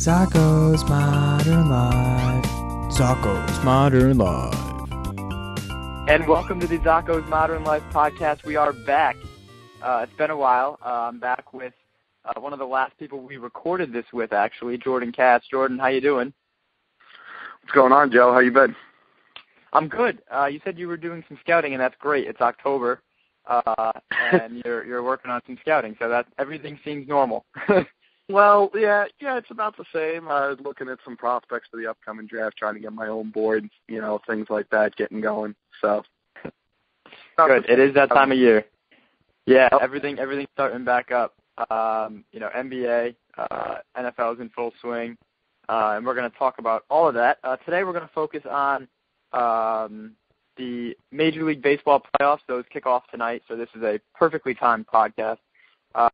Zocco's Modern Life. Zocco's Modern Life. And welcome to the Zocco's Modern Life podcast. We are back. It's been a while. I'm back with one of the last people we recorded this with, actually, Jordan Katz. Jordan, how you doing? What's going on, Joe? How you been? I'm good. You said you were doing some scouting, and that's great. It's October, and you're working on some scouting, so that everything seems normal. Well, yeah, it's about the same. I was looking at some prospects for the upcoming draft, trying to get my own board, things like that, getting going. So good. It is that time of year. Yeah, everything's starting back up. NBA, NFL is in full swing, and we're going to talk about all of that. Today we're going to focus on the Major League Baseball playoffs. Those kick off tonight, so this is a perfectly timed podcast.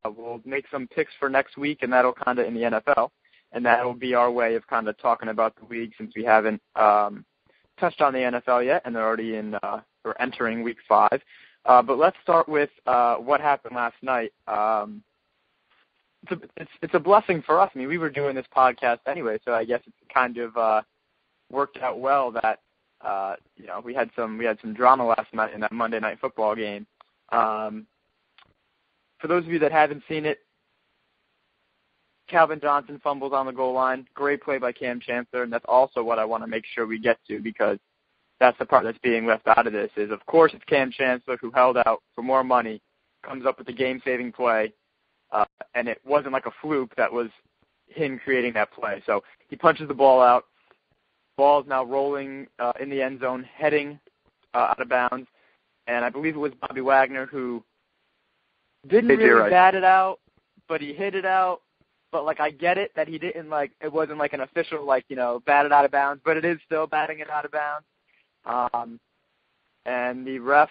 We'll make some picks for next week, and that'll kind of in the NFL, and that'll be our way of kind of talking about the league since we haven't touched on the NFL yet, and they're already we're entering week 5. But let's start with what happened last night. It's a blessing for us. I mean, we were doing this podcast anyway, so I guess it kind of worked out well that we had some drama last night in that Monday Night Football game. For those of you that haven't seen it, Calvin Johnson fumbles on the goal line. Great play by Cam Chancellor, and that's also what I want to make sure we get to, because that's the part that's being left out of this is, of course, it's Cam Chancellor who held out for more money, comes up with the game-saving play, and it wasn't like a fluke. That was him creating that play. So he punches the ball out. Ball is now rolling in the end zone, heading out of bounds, and I believe it was Bobby Wagner who didn't really bat it out, but he hit it out. But, I get it that he didn't, it wasn't like an official, bat it out of bounds, but it is still batting it out of bounds. And the ref,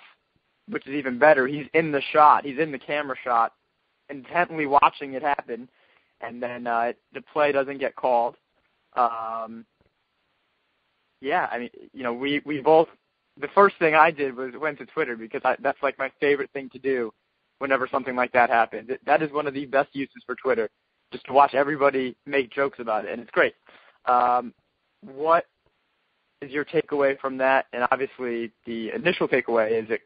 which is even better, he's in the shot. He's in the camera shot, intently watching it happen, and then the play doesn't get called. We both, the first thing I did was went to Twitter, because that's, my favorite thing to do whenever something like that happens. That is one of the best uses for Twitter, just to watch everybody make jokes about it, and it's great. What is your takeaway from that? And obviously the initial takeaway is it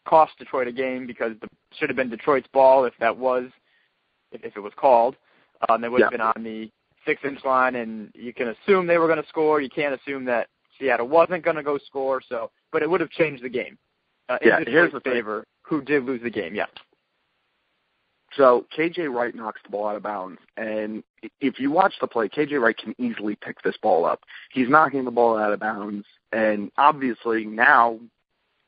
cost Detroit a game, because it should have been Detroit's ball if it was called. They would have been on the 6-inch line, and you can assume they were going to score. You can't assume that Seattle wasn't going to go score. But it would have changed the game. Here's the favor, who did lose the game. Yeah. So KJ Wright knocks the ball out of bounds, and if you watch the play, KJ Wright can easily pick this ball up. He's knocking the ball out of bounds, and obviously now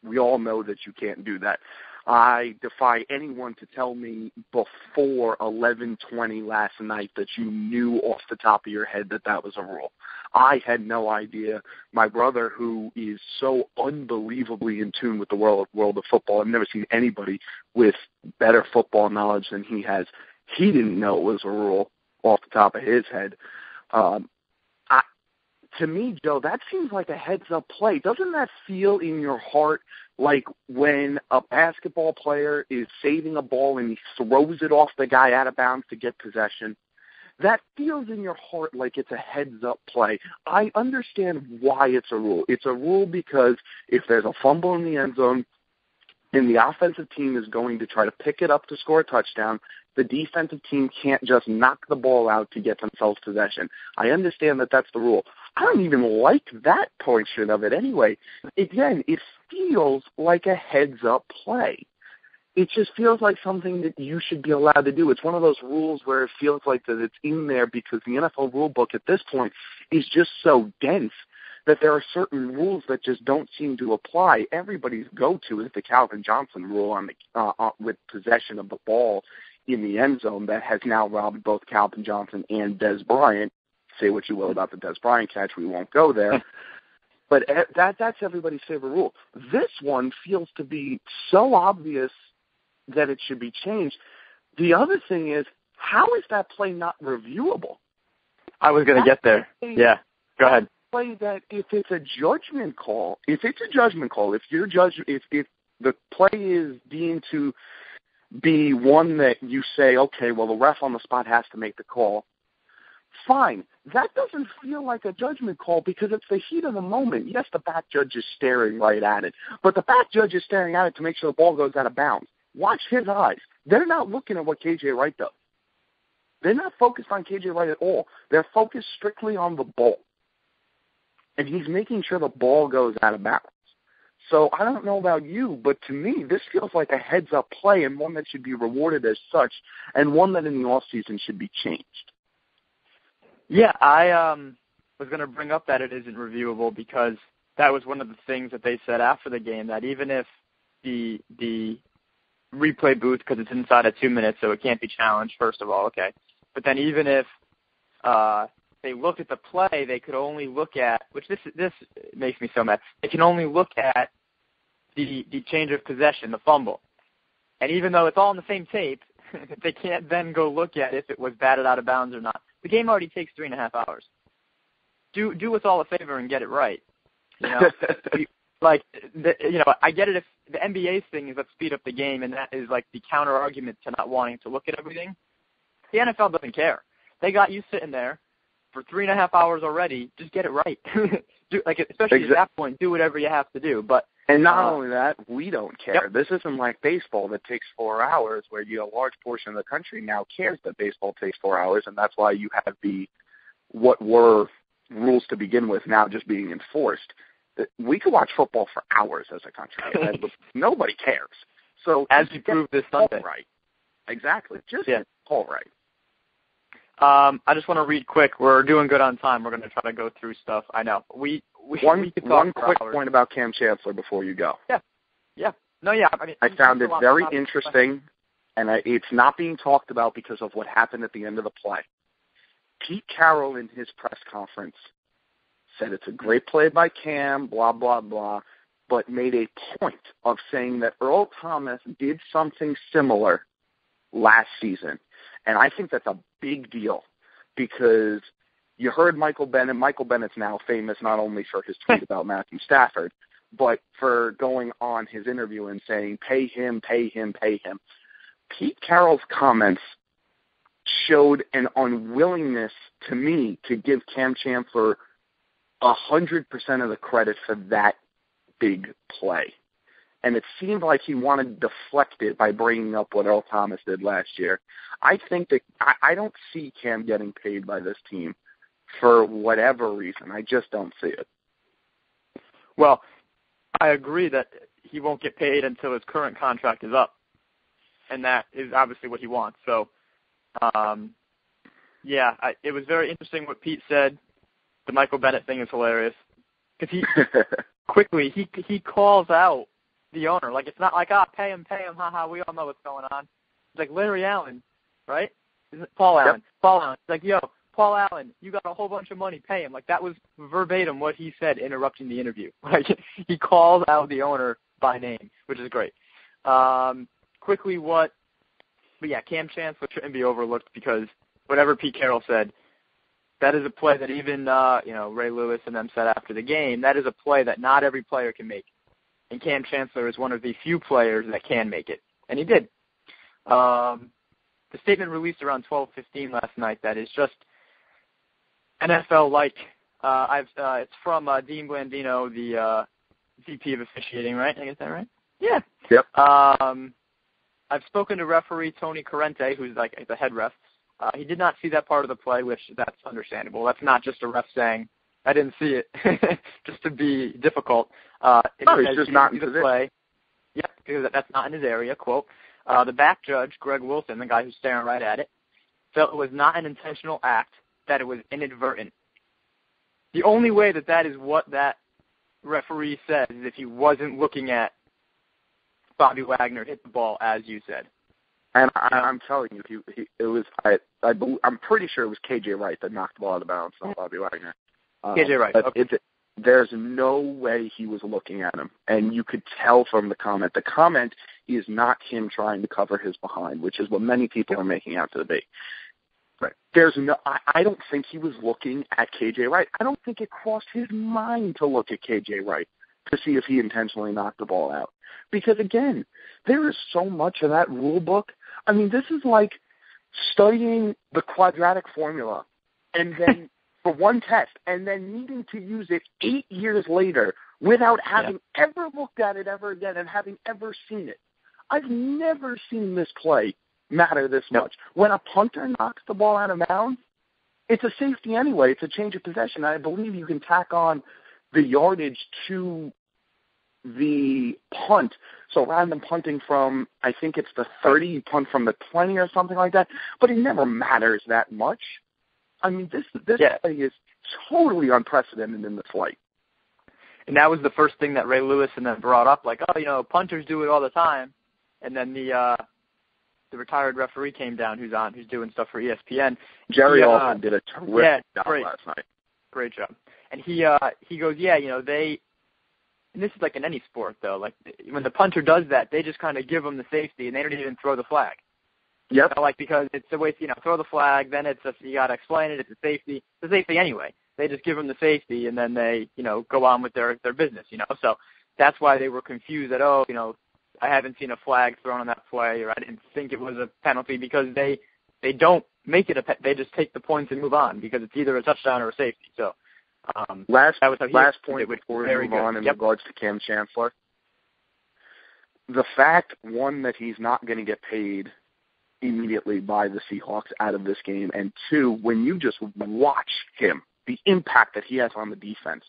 we all know that you can't do that. I defy anyone to tell me before 11:20 last night that you knew off the top of your head that was a rule. I had no idea. My brother, who is so unbelievably in tune with the world of football, I've never seen anybody with better football knowledge than he has. He didn't know it was a rule off the top of his head. To me, Joe, that seems like a heads-up play. Doesn't that feel in your heart like when a basketball player is saving a ball and he throws it off the guy out of bounds to get possession? That feels in your heart like it's a heads-up play. I understand why it's a rule. It's a rule because if there's a fumble in the end zone and the offensive team is going to try to pick it up to score a touchdown, the defensive team can't just knock the ball out to get themselves possession. I understand that that's the rule. I don't even like that portion of it anyway. Again, it feels like a heads-up play. It just feels like something that you should be allowed to do. It's one of those rules where it feels like that it's in there because the NFL rule book at this point is just so dense that there are certain rules that just don't seem to apply. Everybody's go-to is the Calvin Johnson rule on the with possession of the ball in the end zone that has now robbed both Calvin Johnson and Des Bryant. Say what you will about the Des Bryant catch, we won't go there. But that's everybody's favorite rule. This one feels to be so obvious that it should be changed. The other thing is, how is that play not reviewable? I was going to get there. Yeah, go ahead. Play that if it's a judgment call, if the play is deemed to be one that you say, okay, well, the ref on the spot has to make the call, fine. That doesn't feel like a judgment call because it's the heat of the moment. Yes, the back judge is staring right at it, but the back judge is staring at it to make sure the ball goes out of bounds. Watch his eyes. They're not looking at what KJ Wright does. They're not focused on KJ Wright at all. They're focused strictly on the ball. And he's making sure the ball goes out of bounds. So I don't know about you, but to me, this feels like a heads-up play and one that should be rewarded as such and one that in the offseason should be changed. Yeah, I was going to bring up that it isn't reviewable because that was one of the things that they said after the game, that even if the replay booth, because it's inside of 2 minutes, so it can't be challenged, first of all, okay. But then even if they looked at the play, they could only look at, which this makes me so mad, they can only look at the change of possession, the fumble. And even though it's all on the same tape, they can't then go look at if it was batted out of bounds or not. The game already takes 3.5 hours. Do us all a favor and get it right. You know, I get it if the NBA's thing is let's speed up the game, and that is like the counter argument to not wanting to look at everything. The NFL doesn't care. They got you sitting there for 3.5 hours already. Just get it right. Especially at that point, do whatever you have to do. And not only that, we don't care. Yep. This isn't like baseball that takes 4 hours, where a large portion of the country now cares that baseball takes 4 hours, and that's why you have what were rules to begin with now just being enforced. We could watch football for hours as a country, and nobody cares. So as you proved this Sunday, right? Exactly. Just get all right. I just want to read quick. We're doing good on time. We're going to try to go through stuff. I know. One quick point about Cam Chancellor before you go. Yeah. No, yeah. I found it very interesting, and it's not being talked about because of what happened at the end of the play. Pete Carroll in his press conference said it's a great play by Cam, blah, blah, blah, but made a point of saying that Earl Thomas did something similar last season. And I think that's a big deal because you heard Michael Bennett. Michael Bennett's now famous not only for his tweet about Matthew Stafford, but for going on his interview and saying, pay him, pay him, pay him. Pete Carroll's comments showed an unwillingness to me to give Cam Chancellor 100% of the credit for that big play. And it seemed like he wanted to deflect it by bringing up what Earl Thomas did last year. I think that I don't see Cam getting paid by this team for whatever reason. I just don't see it. Well, I agree that he won't get paid until his current contract is up. And that is obviously what he wants. So, it was very interesting what Pete said. The Michael Bennett thing is hilarious. Because he calls out the owner. Like, it's not like, pay him, haha, we all know what's going on. It's like Larry Allen, right? Isn't it Paul Allen? Yep. Paul Allen. It's like, yo, Paul Allen, you got a whole bunch of money, pay him. Like, that was verbatim what he said interrupting the interview. Like, he calls out the owner by name, which is great. Cam Chancellor shouldn't be overlooked because whatever Pete Carroll said, that is a play that even, Ray Lewis and them said after the game, that is a play that not every player can make. And Cam Chancellor is one of the few players that can make it. And he did. The statement released around 12:15 last night that is just NFL-like. It's from Dean Blandino, the VP of officiating, right? Did I get that right? Yeah. Yep. I've spoken to referee Tony Corrente, who's like the head ref. He did not see that part of the play, which that's understandable. That's not just a ref saying, I didn't see it, just to be difficult. It's just not in the play. Yeah, because that's not in his area, quote. The back judge, Greg Wilson, the guy who's staring right at it, felt it was not an intentional act, that it was inadvertent. The only way that is what that referee says is if he wasn't looking at Bobby Wagner hit the ball, as you said. And I'm telling you, I'm pretty sure it was KJ Wright that knocked the ball out of bounds, not Bobby Wagner. KJ Wright. Okay. There's no way he was looking at him, and you could tell from the comment. The comment is not him trying to cover his behind, which is what many people are making out to be. Right. I don't think he was looking at KJ Wright. I don't think it crossed his mind to look at KJ Wright to see if he intentionally knocked the ball out. Because again, there is so much of that rule book. I mean, this is like studying the quadratic formula and then for one test, and then needing to use it 8 years later without having ever looked at it ever again and having ever seen it. I've never seen this play matter this much. When a punter knocks the ball out of bounds, it's a safety anyway. It's a change of possession. I believe you can tack on the yardage to the punt. So rather than punting from, I think it's the 30, you punt from the 20 or something like that. But it never matters that much. I mean, this play is totally unprecedented in this light. And that was the first thing that Ray Lewis and then brought up, like, punters do it all the time. And then the retired referee came down who's doing stuff for ESPN. Jerry Alston did a terrific job last night. Great job. And he goes, they, and this is like in any sport though, like when the punter does that, they just kind of give them the safety and they don't even throw the flag. Yep. Because it's a way, throw the flag, then you got to explain it, it's a safety. It's a safety anyway. They just give them the safety and then they, go on with their business, So that's why they were confused that, I haven't seen a flag thrown on that play, or I didn't think it was a penalty, because they don't make it they just take the points and move on, because it's either a touchdown or a safety. So last point before we move on in regards to Cam Chancellor. The fact, one, that he's not going to get paid immediately by the Seahawks out of this game, and two, when you just watch him, the impact that he has on the defense,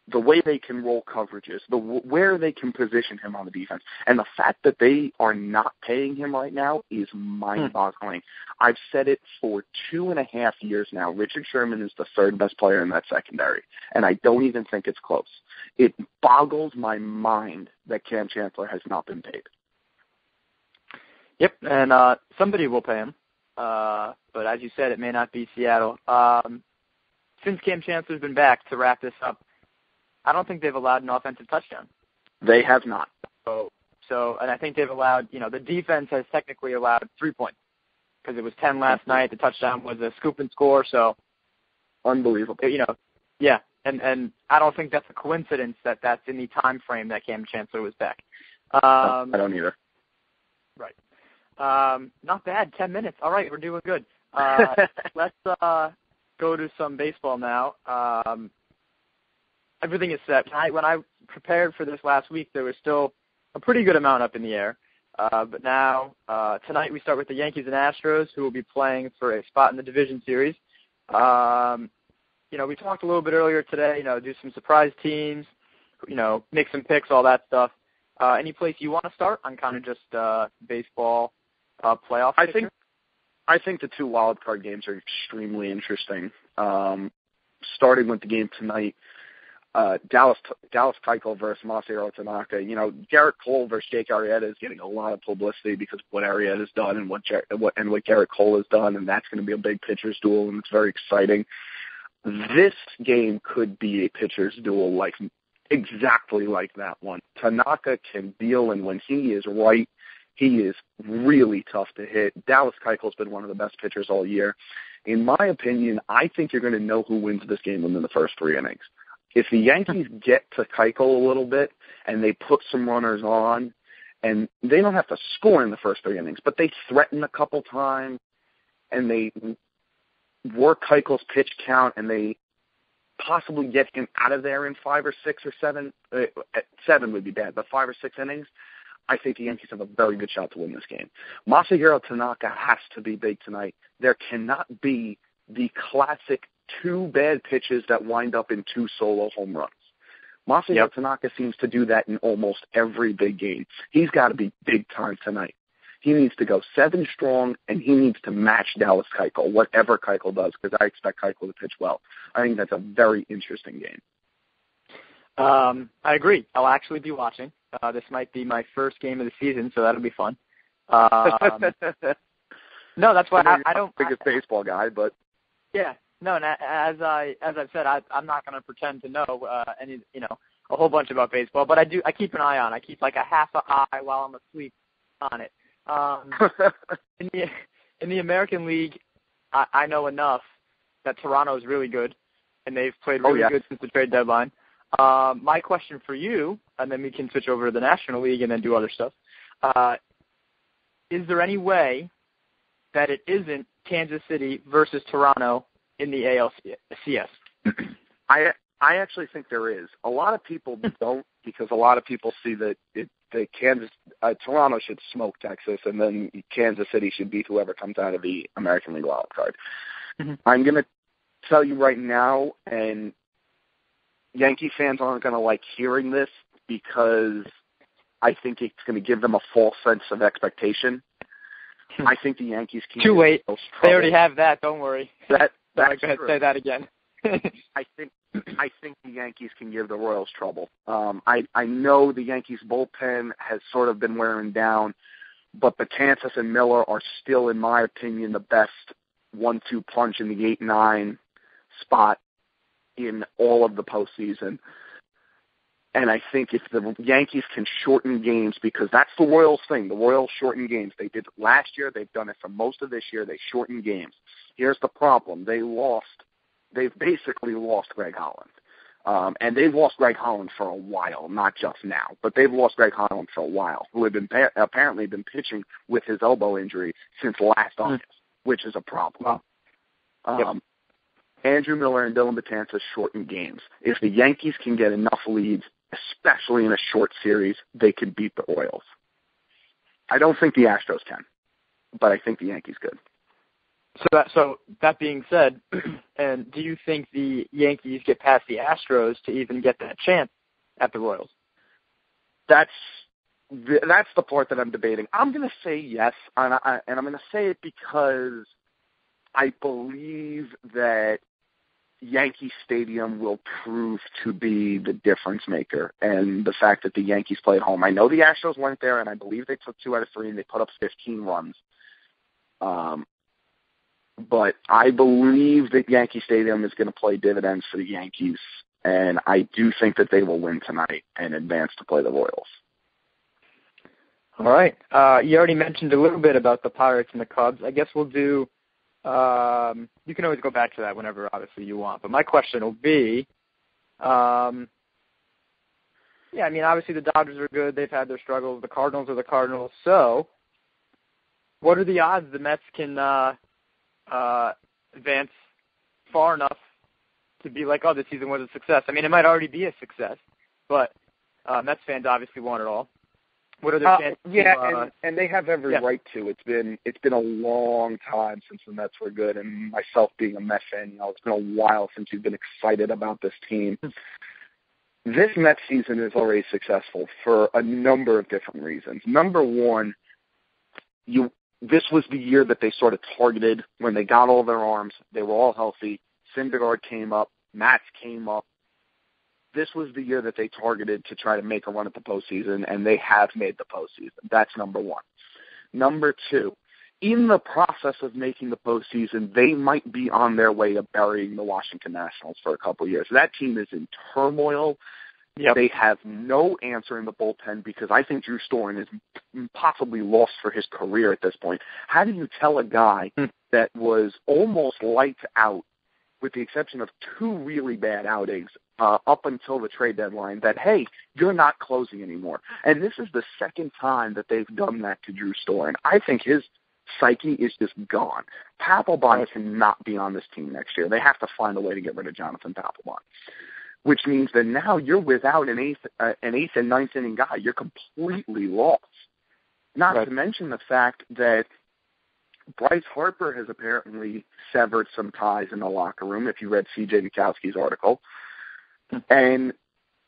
the way they can roll coverages, where they can position him on the defense, and the fact that they are not paying him right now is mind-boggling. I've said it for 2.5 years now. Richard Sherman is the third best player in that secondary, and I don't even think it's close. It boggles my mind that Cam Chancellor has not been paid. Yep, and somebody will pay him, but as you said, it may not be Seattle. Since Cam Chancellor's been back, to wrap this up, I don't think they've allowed an offensive touchdown. They have not. So, and I think they've allowed, the defense has technically allowed 3 points, because it was 10 last night. The touchdown was a scoop and score, so. Unbelievable. Yeah, and I don't think that's a coincidence that that's in the time frame that Cam Chancellor was back. I don't either. Right. Not bad, 10 minutes. All right, we're doing good. Let's go to some baseball now. Everything is set. When I prepared for this last week, there was still a pretty good amount up in the air. But now, tonight we start with the Yankees and Astros, who will be playing for a spot in the division series. We talked a little bit earlier today, do some surprise teams, make some picks, all that stuff. Any place you want to start on kind of just baseball playoff picture? I think the two wild card games are extremely interesting. Starting with the game tonight, Dallas Keuchel versus Masahiro Tanaka. Garrett Cole versus Jake Arrieta is getting a lot of publicity because of what Arrieta's done and what Garrett Cole has done, and that's going to be a big pitcher's duel, and it's very exciting. This game could be a pitcher's duel exactly like that one. Tanaka can deal, and when he is right, he is really tough to hit. Dallas Keuchel's been one of the best pitchers all year. In my opinion, I think you're going to know who wins this game within the first 3 innings. If the Yankees get to Keuchel a little bit and they put some runners on, and they don't have to score in the first 3 innings, but they threaten a couple times and they work Keuchel's pitch count and they possibly get him out of there in 5 or 6 or 7. 7 would be bad, but 5 or 6 innings, I think the Yankees have a very good shot to win this game. Masahiro Tanaka has to be big tonight. There cannot be the classic 2 bad pitches that wind up in 2 solo home runs. Masahiro Tanaka seems to do that in almost every big game. He's got to be big time tonight. He needs to go 7 strong, and he needs to match Dallas Keuchel, whatever Keuchel does, because I expect Keuchel to pitch well. I think that's a very interesting game. I agree. I'll actually be watching. This might be my first game of the season, so that'll be fun. No, that's why I don't. Biggest baseball guy, but yeah, no. And as I've said, I'm not going to pretend to know a whole bunch about baseball, but I keep an eye on. I keep like a half an eye while I'm asleep on it. In the American League, I know enough that Toronto is really good, and they've played really good since the trade deadline. My question for you, and then we can switch over to the National League and then do other stuff. Is there any way that it isn't Kansas City versus Toronto in the ALCS? I actually think there is. A lot of people don't, because a lot of people see that Toronto should smoke Texas, and then Kansas City should beat whoever comes out of the American League wild card. Mm-hmm. I'm going to tell you right now, and Yankee fans aren't going to like hearing this because I think it's going to give them a false sense of expectation. I think the Yankees can. Too late. They already have that. Don't worry. That's go ahead, say that again. I think the Yankees can give the Royals trouble. I know the Yankees bullpen has sort of been wearing down, but Betances and Miller are still, in my opinion, the best 1-2 punch in the 8-9 spot in all of the postseason. And I think if the Yankees can shorten games, because that's the Royals thing. The Royals shorten games. They did it last year. They've done it for most of this year. They shorten games. Here's the problem. They've basically lost Greg Holland. And they've lost Greg Holland for a while, not just now. But they've lost Greg Holland for a while, who had been apparently been pitching with his elbow injury since last August, which is a problem. Wow. Andrew Miller and Dylan Betances shorten games. If the Yankees can get enough leads, especially in a short series, they can beat the Royals. I don't think the Astros can, but I think the Yankees could. So that being said, and do you think the Yankees get past the Astros to even get that chance at the Royals? That's the part that I'm debating. I'm going to say yes, and I'm going to say it because I believe that Yankee Stadium will prove to be the difference maker, and the fact that the Yankees play at home. I know the Astros went there, and I believe they took 2 out of 3, and they put up 15 runs. But I believe that Yankee Stadium is going to play dividends for the Yankees, and I do think that they will win tonight and advance to play the Royals. All right. You already mentioned a little bit about the Pirates and the Cubs. I guess we'll do you can always go back to that whenever, obviously, you want. But my question will be, obviously the Dodgers are good. They've had their struggles. The Cardinals are the Cardinals. So what are the odds the Mets can advance far enough to be like, oh, this season was a success? I mean, it might already be a success, but Mets fans obviously want it all. What are their chances? And they have every right to. It's been a long time since the Mets were good, and myself being a Mets fan, it's been a while since you've been excited about this team. This Mets season is already successful for a number of different reasons. Number one, this was the year that they sort of targeted when they got all their arms. They were all healthy. Syndergaard came up. Matz came up. This was the year that they targeted to try to make a run at the postseason, and they have made the postseason. That's number one. Number two, in the process of making the postseason, they might be on their way to burying the Washington Nationals for a couple of years. That team is in turmoil. Yep. They have no answer in the bullpen because I think Drew Storen is possibly lost for his career at this point. How do you tell a guy that was almost lights out, with the exception of 2 really bad outings up until the trade deadline, that, hey, you're not closing anymore? And this is the second time that they've done that to Drew Storen. I think his psyche is just gone. Papelbon cannot be on this team next year. They have to find a way to get rid of Jonathan Papelbon, which means that now you're without an eighth and ninth inning guy. You're completely lost. Not to mention the fact that Bryce Harper has apparently severed some ties in the locker room, if you read C.J. Bukowski's article. And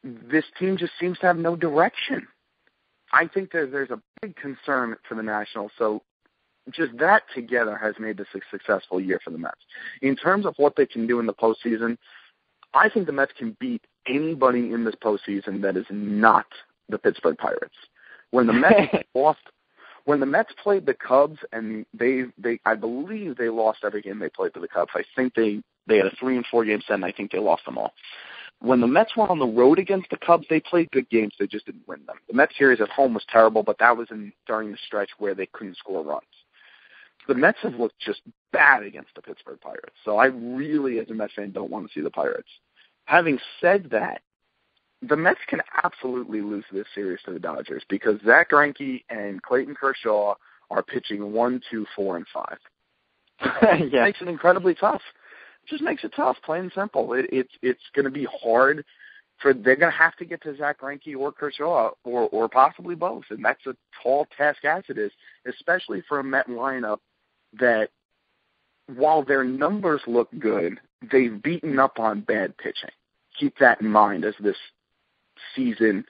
this team just seems to have no direction. I think that there's a big concern for the Nationals. So just that together has made this a successful year for the Mets. In terms of what they can do in the postseason, I think the Mets can beat anybody in this postseason that is not the Pittsburgh Pirates. When the Mets played the Cubs, and I believe they lost every game they played to the Cubs. I think they had a 3-4 game set, and I think they lost them all. When the Mets were on the road against the Cubs, they played good games. They just didn't win them. The Mets series at home was terrible, but that was during the stretch where they couldn't score runs. The Mets have looked just bad against the Pittsburgh Pirates. So I really, as a Mets fan, don't want to see the Pirates. Having said that, the Mets can absolutely lose this series to the Dodgers because Zach Greinke and Clayton Kershaw are pitching 1, 2, 4, and 5. It makes it incredibly tough. just makes it tough, plain and simple. It's going to be hard. They're going to have to get to Zach Greinke or Kershaw or possibly both, and that's a tall task as it is, especially for a Met lineup that, while their numbers look good, they've beaten up on bad pitching. Keep that in mind as this season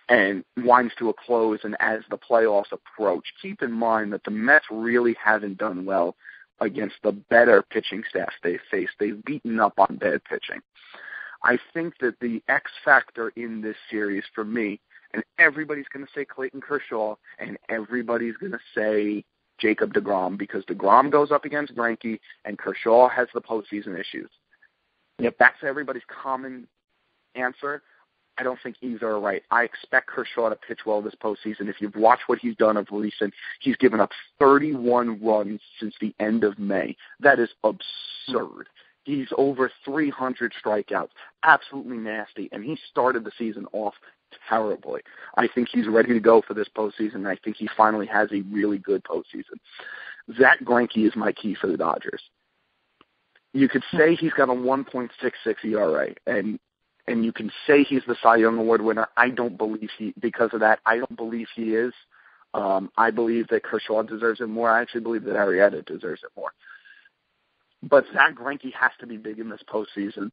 and winds to a close and as the playoffs approach. Keep in mind that the Mets really haven't done well against the better pitching staff they've faced. They've beaten up on bad pitching. I think that the X factor in this series for me, and everybody's going to say Clayton Kershaw, and everybody's going to say Jacob deGrom, because deGrom goes up against Greinke, and Kershaw has the postseason issues. Yep, that's everybody's common answer. I don't think either are right. I expect Kershaw to pitch well this postseason. If you've watched what he's done of recent, he's given up 31 runs since the end of May. That is absurd. He's over 300 strikeouts, absolutely nasty, and he started the season off terribly. I think he's ready to go for this postseason, and I think he finally has a really good postseason. Zach Greinke is my key for the Dodgers. You could say he's got a 1.66 ERA, and you can say he's the Cy Young Award winner. I don't believe because of that, I don't believe he is. I believe that Kershaw deserves it more. I actually believe that Arrieta deserves it more. But Zach Greinke has to be big in this postseason,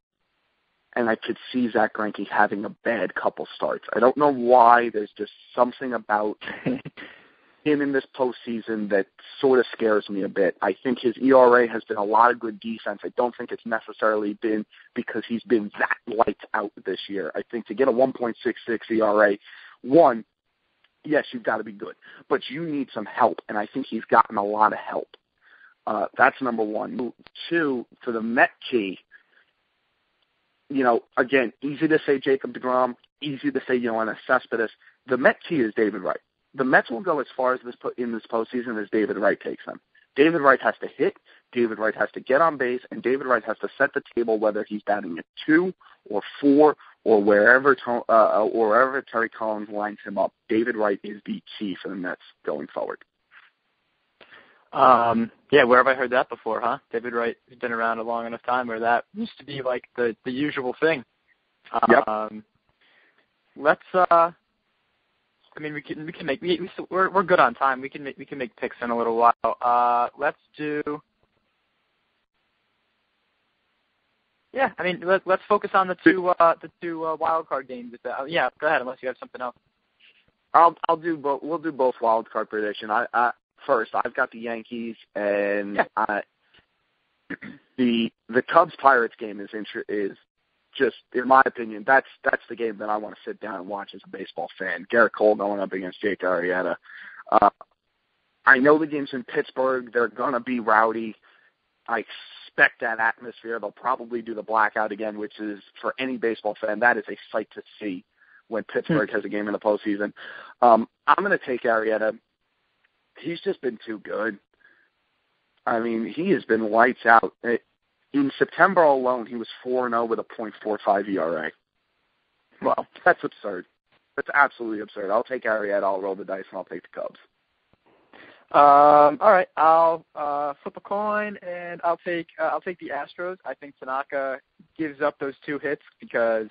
and I could see Zach Greinke having a bad couple starts. I don't know why. There's just something about him in this postseason that sort of scares me a bit. I think his ERA has been a lot of good defense. I don't think it's necessarily been because he's been that lights out this year. I think to get a 1.66 ERA, one, yes, you've got to be good, but you need some help, and I think he's gotten a lot of help. That's number one. Two, for the Met key, again, easy to say Jacob deGrom, easy to say Yoenis Cespedes. The Met key is David Wright. The Mets will go as far as in this postseason as David Wright takes them. David Wright has to hit, David Wright has to get on base, and David Wright has to set the table whether he's batting at 2 or 4 or wherever Terry Collins lines him up. David Wright is the key for the Mets going forward. Yeah, where have I heard that before, huh? David Wright has been around a long enough time where that used to be like the usual thing. Yep. We're good on time. We can make picks in a little while. Let's focus on the two wild card games. Yeah, go ahead unless you have something else. I'll do both. We'll do both wild card prediction. First, I've got the Yankees, and the Cubs-Pirates game is just, in my opinion, that's the game that I want to sit down and watch as a baseball fan. Garrett Cole going up against Jake Arrieta. I know the game's in Pittsburgh. They're going to be rowdy. I expect that atmosphere. They'll probably do the blackout again, which is, for any baseball fan, that is a sight to see when Pittsburgh has a game in the postseason. I'm going to take Arrieta. He's just been too good. I mean, he has been lights out. In September alone, he was 4-0 with a .45 ERA. Well, that's absurd. That's absolutely absurd. I'll take Arrieta, I'll roll the dice, and I'll take the Cubs. All right, I'll flip a coin, and I'll take the Astros. I think Tanaka gives up those 2 hits because,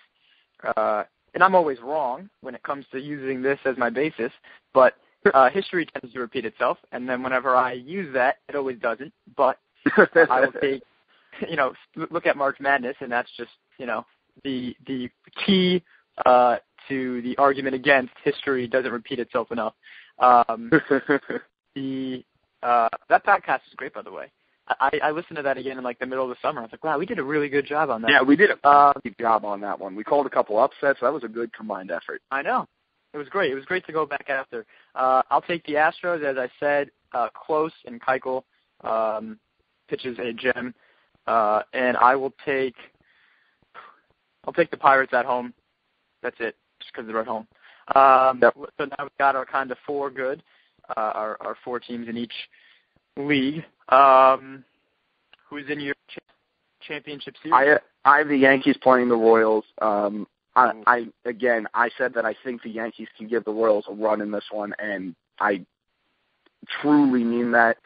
and I'm always wrong when it comes to using this as my basis, but history tends to repeat itself, and then whenever I use that, it always doesn't. But I will take, look at March Madness, and that's just, the key to the argument against history doesn't repeat itself enough. That podcast is great, by the way. I listened to that again in the middle of the summer. I was like, wow, we did a really good job on that. Yeah, we did a good job on that one. We called a couple upsets. That was a good combined effort. I know. It was great. It was great to go back after. I'll take the Astros, as I said, close, and Keuchel pitches a gem. And I'll take the Pirates at home. That's it, just because they're at home. Yep. So now we've got our kind of 4 good, our 4 teams in each league. Who's in your championship series? I have the Yankees playing the Royals. I said that I think the Yankees can give the Royals a run in this one, and I truly mean that.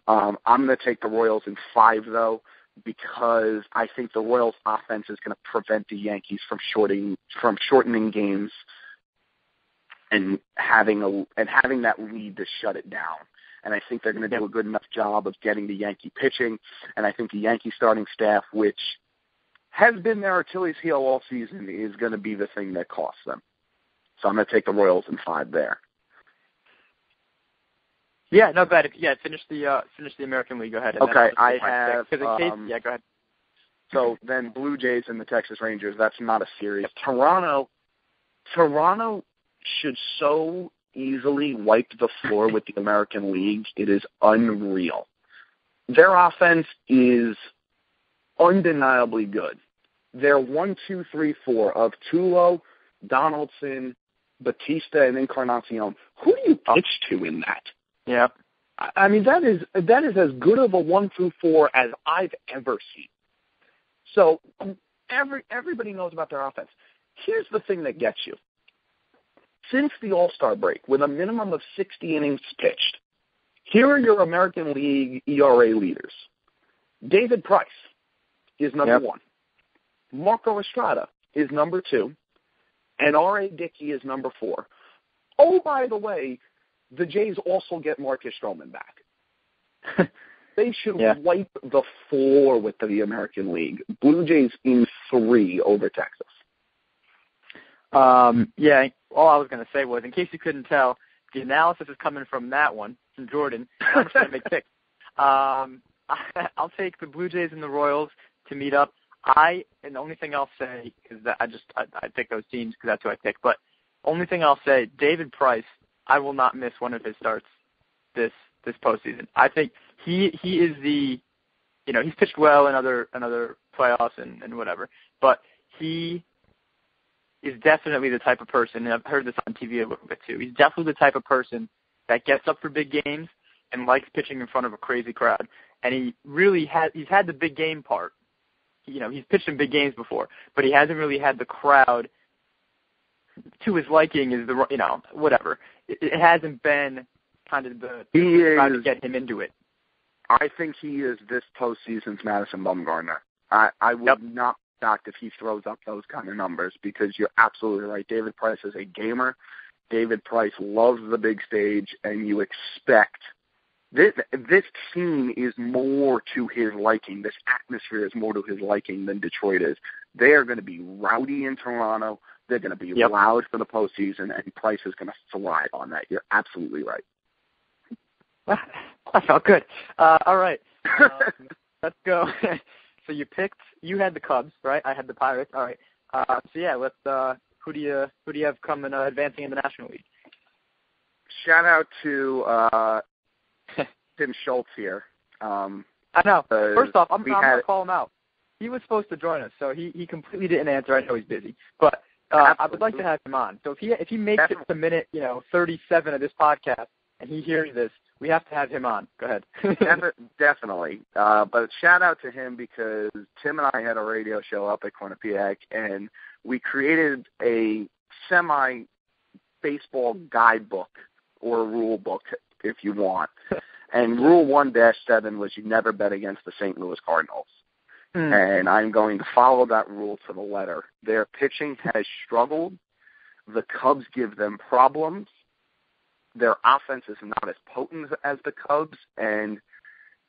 I'm going to take the Royals in 5, though. because I think the Royals' offense is going to prevent the Yankees from shortening games and having that lead to shut it down. And I think they're going to do a good enough job of getting the Yankee pitching. And I think the Yankee starting staff, which has been their Achilles heel all season, is going to be the thing that costs them. So I'm going to take the Royals in 5 there. Yeah, not bad. Finish the American League. Go ahead. Okay, I have. Go ahead. So then Blue Jays and the Texas Rangers. That's not a series. Toronto should so easily wipe the floor with the American League. It is unreal. Their offense is undeniably good. They're 1, 2, 3, 4 of Tulo, Donaldson, Batista, and Encarnacion. Who do you pitch to in that? Yeah. I mean, that is as good of a 1 through 4 as I've ever seen. So everybody knows about their offense. Here's the thing that gets you. Since the All-Star break, with a minimum of 60 innings pitched, here are your American League ERA leaders. David Price is number 1. Marco Estrada is number 2. And R.A. Dickey is number 4. Oh, by the way, the Jays also get Marcus Stroman back. They should wipe the floor with the American League. Blue Jays in 3 over Texas. All I was going to say was, in case you couldn't tell, the analysis is coming from that one, from Jordan. I'm just going to make picks. I'll take the Blue Jays and the Royals to meet up. And the only thing I'll say is that I pick those teams because that's who I pick. But only thing I'll say, David Price, I will not miss one of his starts this postseason. I think he is he's pitched well in other playoffs and whatever, but he is definitely the type of person, and I've heard this on TV a little bit too, he's definitely the type of person that gets up for big games and likes pitching in front of a crazy crowd. And he's had the big game part. He's pitched in big games before, but he hasn't really had the crowd to his liking, whatever. It hasn't been kind of the crowd to get him into it. I think he is this postseason's Madison Bumgarner. I would not be shocked if he throws up those kind of numbers, because you're absolutely right. David Price is a gamer. David Price loves the big stage, and you expect this team is more to his liking. This atmosphere is more to his liking than Detroit is. They are going to be rowdy in Toronto. They're going to be loud for the postseason, and Price is going to thrive on that. You're absolutely right. That felt good. All right. Let's go. So you had the Cubs, right? I had the Pirates. All right. Let's who do you have coming advancing in the National League? Shout out to Tim Schultz here. I know. First off, I'm going to call him out. He was supposed to join us, so he completely didn't answer. I know he's busy, but I would like to have him on. So if he makes it to minute 37 of this podcast and he hears this, we have to have him on. Go ahead. Definitely. But shout out to him, because Tim and I had a radio show up at Quinnipiac, and we created a semi-baseball guidebook, or a rule book, if you want. And Rule 1-7 was you never bet against the St. Louis Cardinals. And I'm going to follow that rule to the letter. Their pitching has struggled. The Cubs give them problems. Their offense is not as potent as the Cubs, and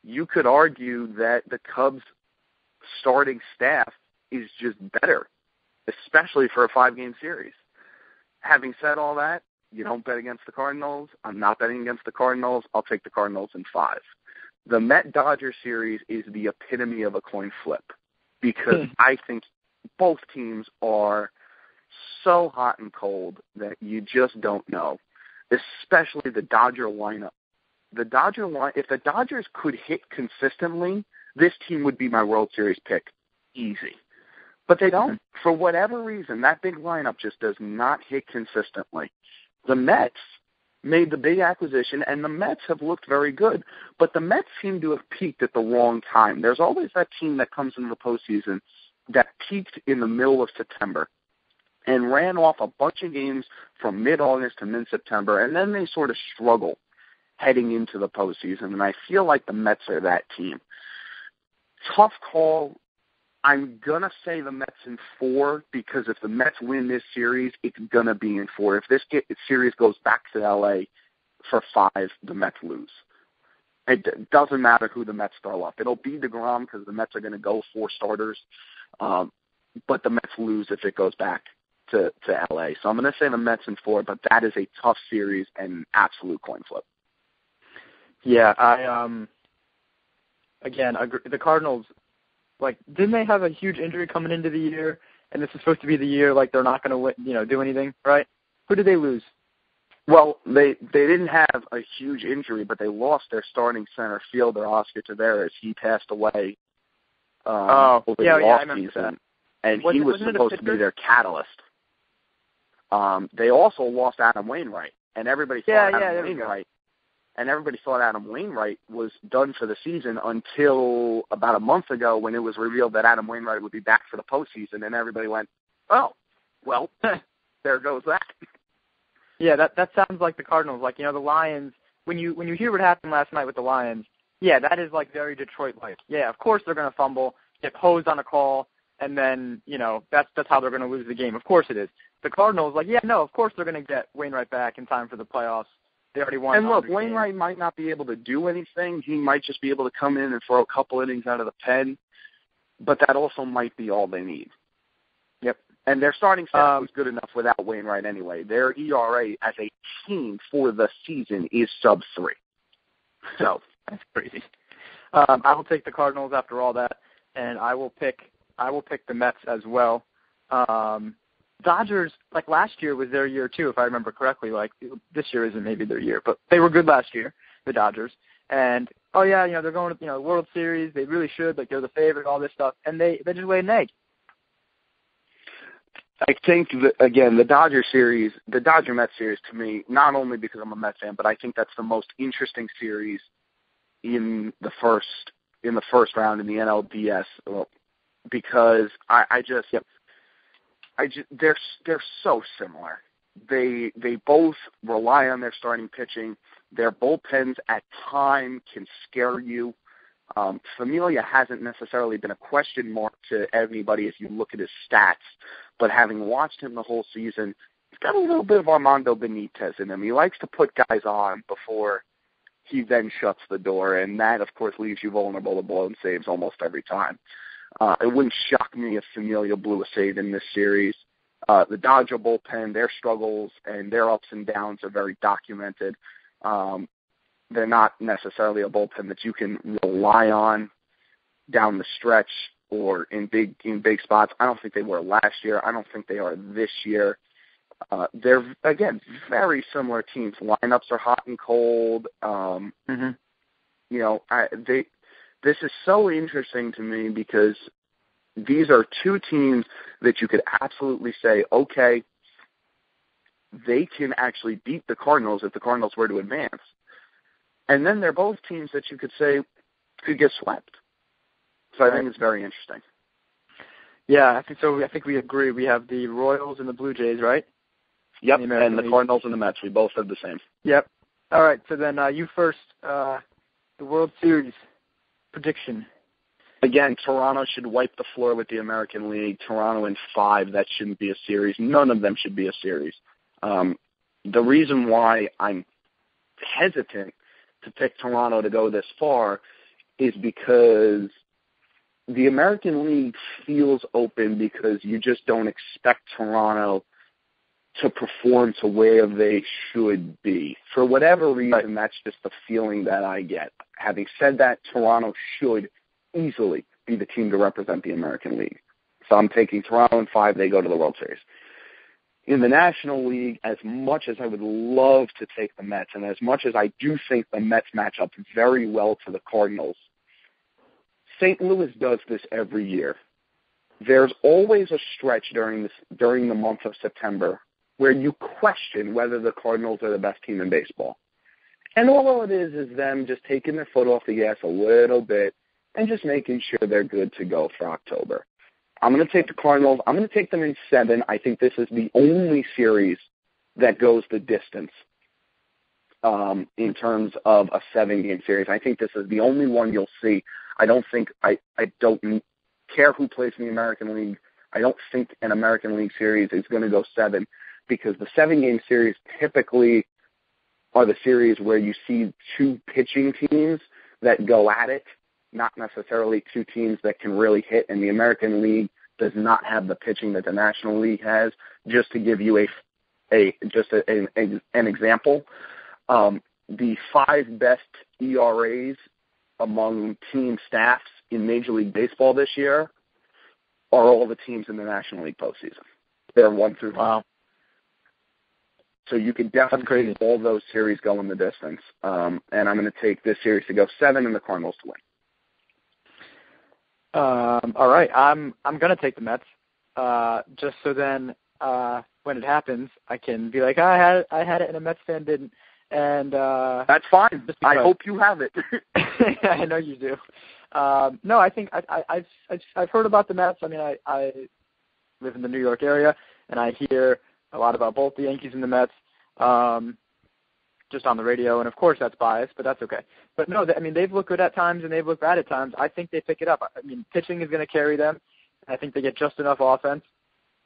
you could argue that the Cubs' starting staff is just better, especially for a 5-game series. Having said all that, you don't bet against the Cardinals. I'm not betting against the Cardinals. I'll take the Cardinals in 5. The Met-Dodger series is the epitome of a coin flip, because I think both teams are so hot and cold that you just don't know, especially the Dodger lineup. If the Dodgers could hit consistently, this team would be my World Series pick. Easy. But they don't. For whatever reason, that big lineup just does not hit consistently. The Mets made the big acquisition, and the Mets have looked very good. But the Mets seem to have peaked at the wrong time. There's always that team that comes into the postseason that peaked in the middle of September and ran off a bunch of games from mid-August to mid-September, and then they sort of struggle heading into the postseason, and I feel like the Mets are that team. Tough call. I'm going to say the Mets in 4 because if the Mets win this series, it's going to be in 4. If this series goes back to L.A. for 5, the Mets lose. It doesn't matter who the Mets throw up. It'll be DeGrom because the Mets are going to go 4 starters, but the Mets lose if it goes back to L.A. So I'm going to say the Mets in 4, but that is a tough series and absolute coin flip. Yeah, again, the Cardinals, didn't they have a huge injury coming into the year, and this is supposed to be the year, they're not going to, do anything, right? Who did they lose? Well, they didn't have a huge injury, but they lost their starting center fielder, Oscar Taveras. He passed away over the offseason, and he was supposed to be their catalyst. They also lost Adam Wainwright, and everybody thought Adam Wainwright was done for the season until about a month ago when it was revealed that Adam Wainwright would be back for the postseason, and everybody went, "Oh, well, there goes that." Yeah, that sounds like the Cardinals. The Lions, when you hear what happened last night with the Lions, yeah, that is very Detroit-like. Yeah, of course they're going to fumble, get hosed on a call, and then, that's how they're going to lose the game. Of course it is. The Cardinals, of course they're going to get Wainwright back in time for the playoffs. They already won. And look, Wainwright might not be able to do anything. He might just be able to come in and throw a couple innings out of the pen, but that also might be all they need. Yep. And their starting staff was good enough without Wainwright anyway. Their ERA as a team for the season is sub-3. So that's crazy. I will take the Cardinals after all that, and I will pick the Mets as well. Dodgers, last year was their year too, if I remember correctly. This year isn't maybe their year, but they were good last year, the Dodgers. And they're going to World Series. They really should. They're the favorite, all this stuff, and they just laid an egg. I think, the Dodger-Mets series, to me, not only because I'm a Mets fan, but I think that's the most interesting series in the first round in the NLDS, because they're so similar. They both rely on their starting pitching. Their bullpens at times can scare you. Familia hasn't necessarily been a question mark to anybody if you look at his stats, but having watched him the whole season, he's got a little bit of Armando Benitez in him. He likes to put guys on before he then shuts the door, and that, of course, leaves you vulnerable to blown saves almost every time. It wouldn't shock me if Familia blew a save in this series. The Dodger bullpen, their struggles and their ups and downs are very documented. They're not necessarily a bullpen that you can rely on down the stretch or in big spots. I don't think they were last year. I don't think they are this year. They're, again, very similar teams. Lineups are hot and cold. This is so interesting to me because these are two teams that you could absolutely say, okay, they can actually beat the Cardinals if the Cardinals were to advance. And then they're both teams that you could say could get swept. So I think it's very interesting. Yeah, I think so. I think we agree. We have the Royals and the Blue Jays, right? Yep, and the Cardinals and the Mets. We both have the same. Yep. All right, so then you first, the World Series prediction. Again, Toronto should wipe the floor with the American League. Toronto in 5, that shouldn't be a series. None of them should be a series. The reason why I'm hesitant to pick Toronto to go this far is because the American League feels open because you just don't expect Toronto to perform to where they should be. For whatever reason, that's just the feeling that I get. Having said that, Toronto should easily be the team to represent the American League. So I'm taking Toronto in 5. They go to the World Series. In the National League, as much as I would love to take the Mets, and as much as I do think the Mets match up very well to the Cardinals, St. Louis does this every year. There's always a stretch during the month of September where you question whether the Cardinals are the best team in baseball. And all it is them just taking their foot off the gas a little bit and just making sure they're good to go for October. I'm going to take the Cardinals. I'm going to take them in 7. I think this is the only series that goes the distance in terms of a 7-game series. I think this is the only one you'll see. I don't care who plays in the American League. I don't think an American League series is going to go 7 because the 7-game series typically are the series where you see 2 pitching teams that go at it, not necessarily 2 teams that can really hit, and the American League does not have the pitching that the National League has. Just to give you an example, the 5 best ERAs among team staffs in Major League Baseball this year are all the teams in the National League postseason. They're 1 through 5. Wow. So you can definitely see all those series go in the distance. And I'm going to take this series to go 7 and the Cardinals to win. All right. I'm going to take the Mets. Just so then when it happens, I can be like, I had it and a Mets fan didn't. And that's fine. I hope you have it. I know you do. No, I think I've heard about the Mets. I mean, I live in the New York area, and I hear a lot about both the Yankees and the Mets, just on the radio. And of course, that's biased, but that's okay. But no, I mean, they've looked good at times and they've looked bad at times. I think they pick it up. I mean, pitching is going to carry them. I think they get just enough offense,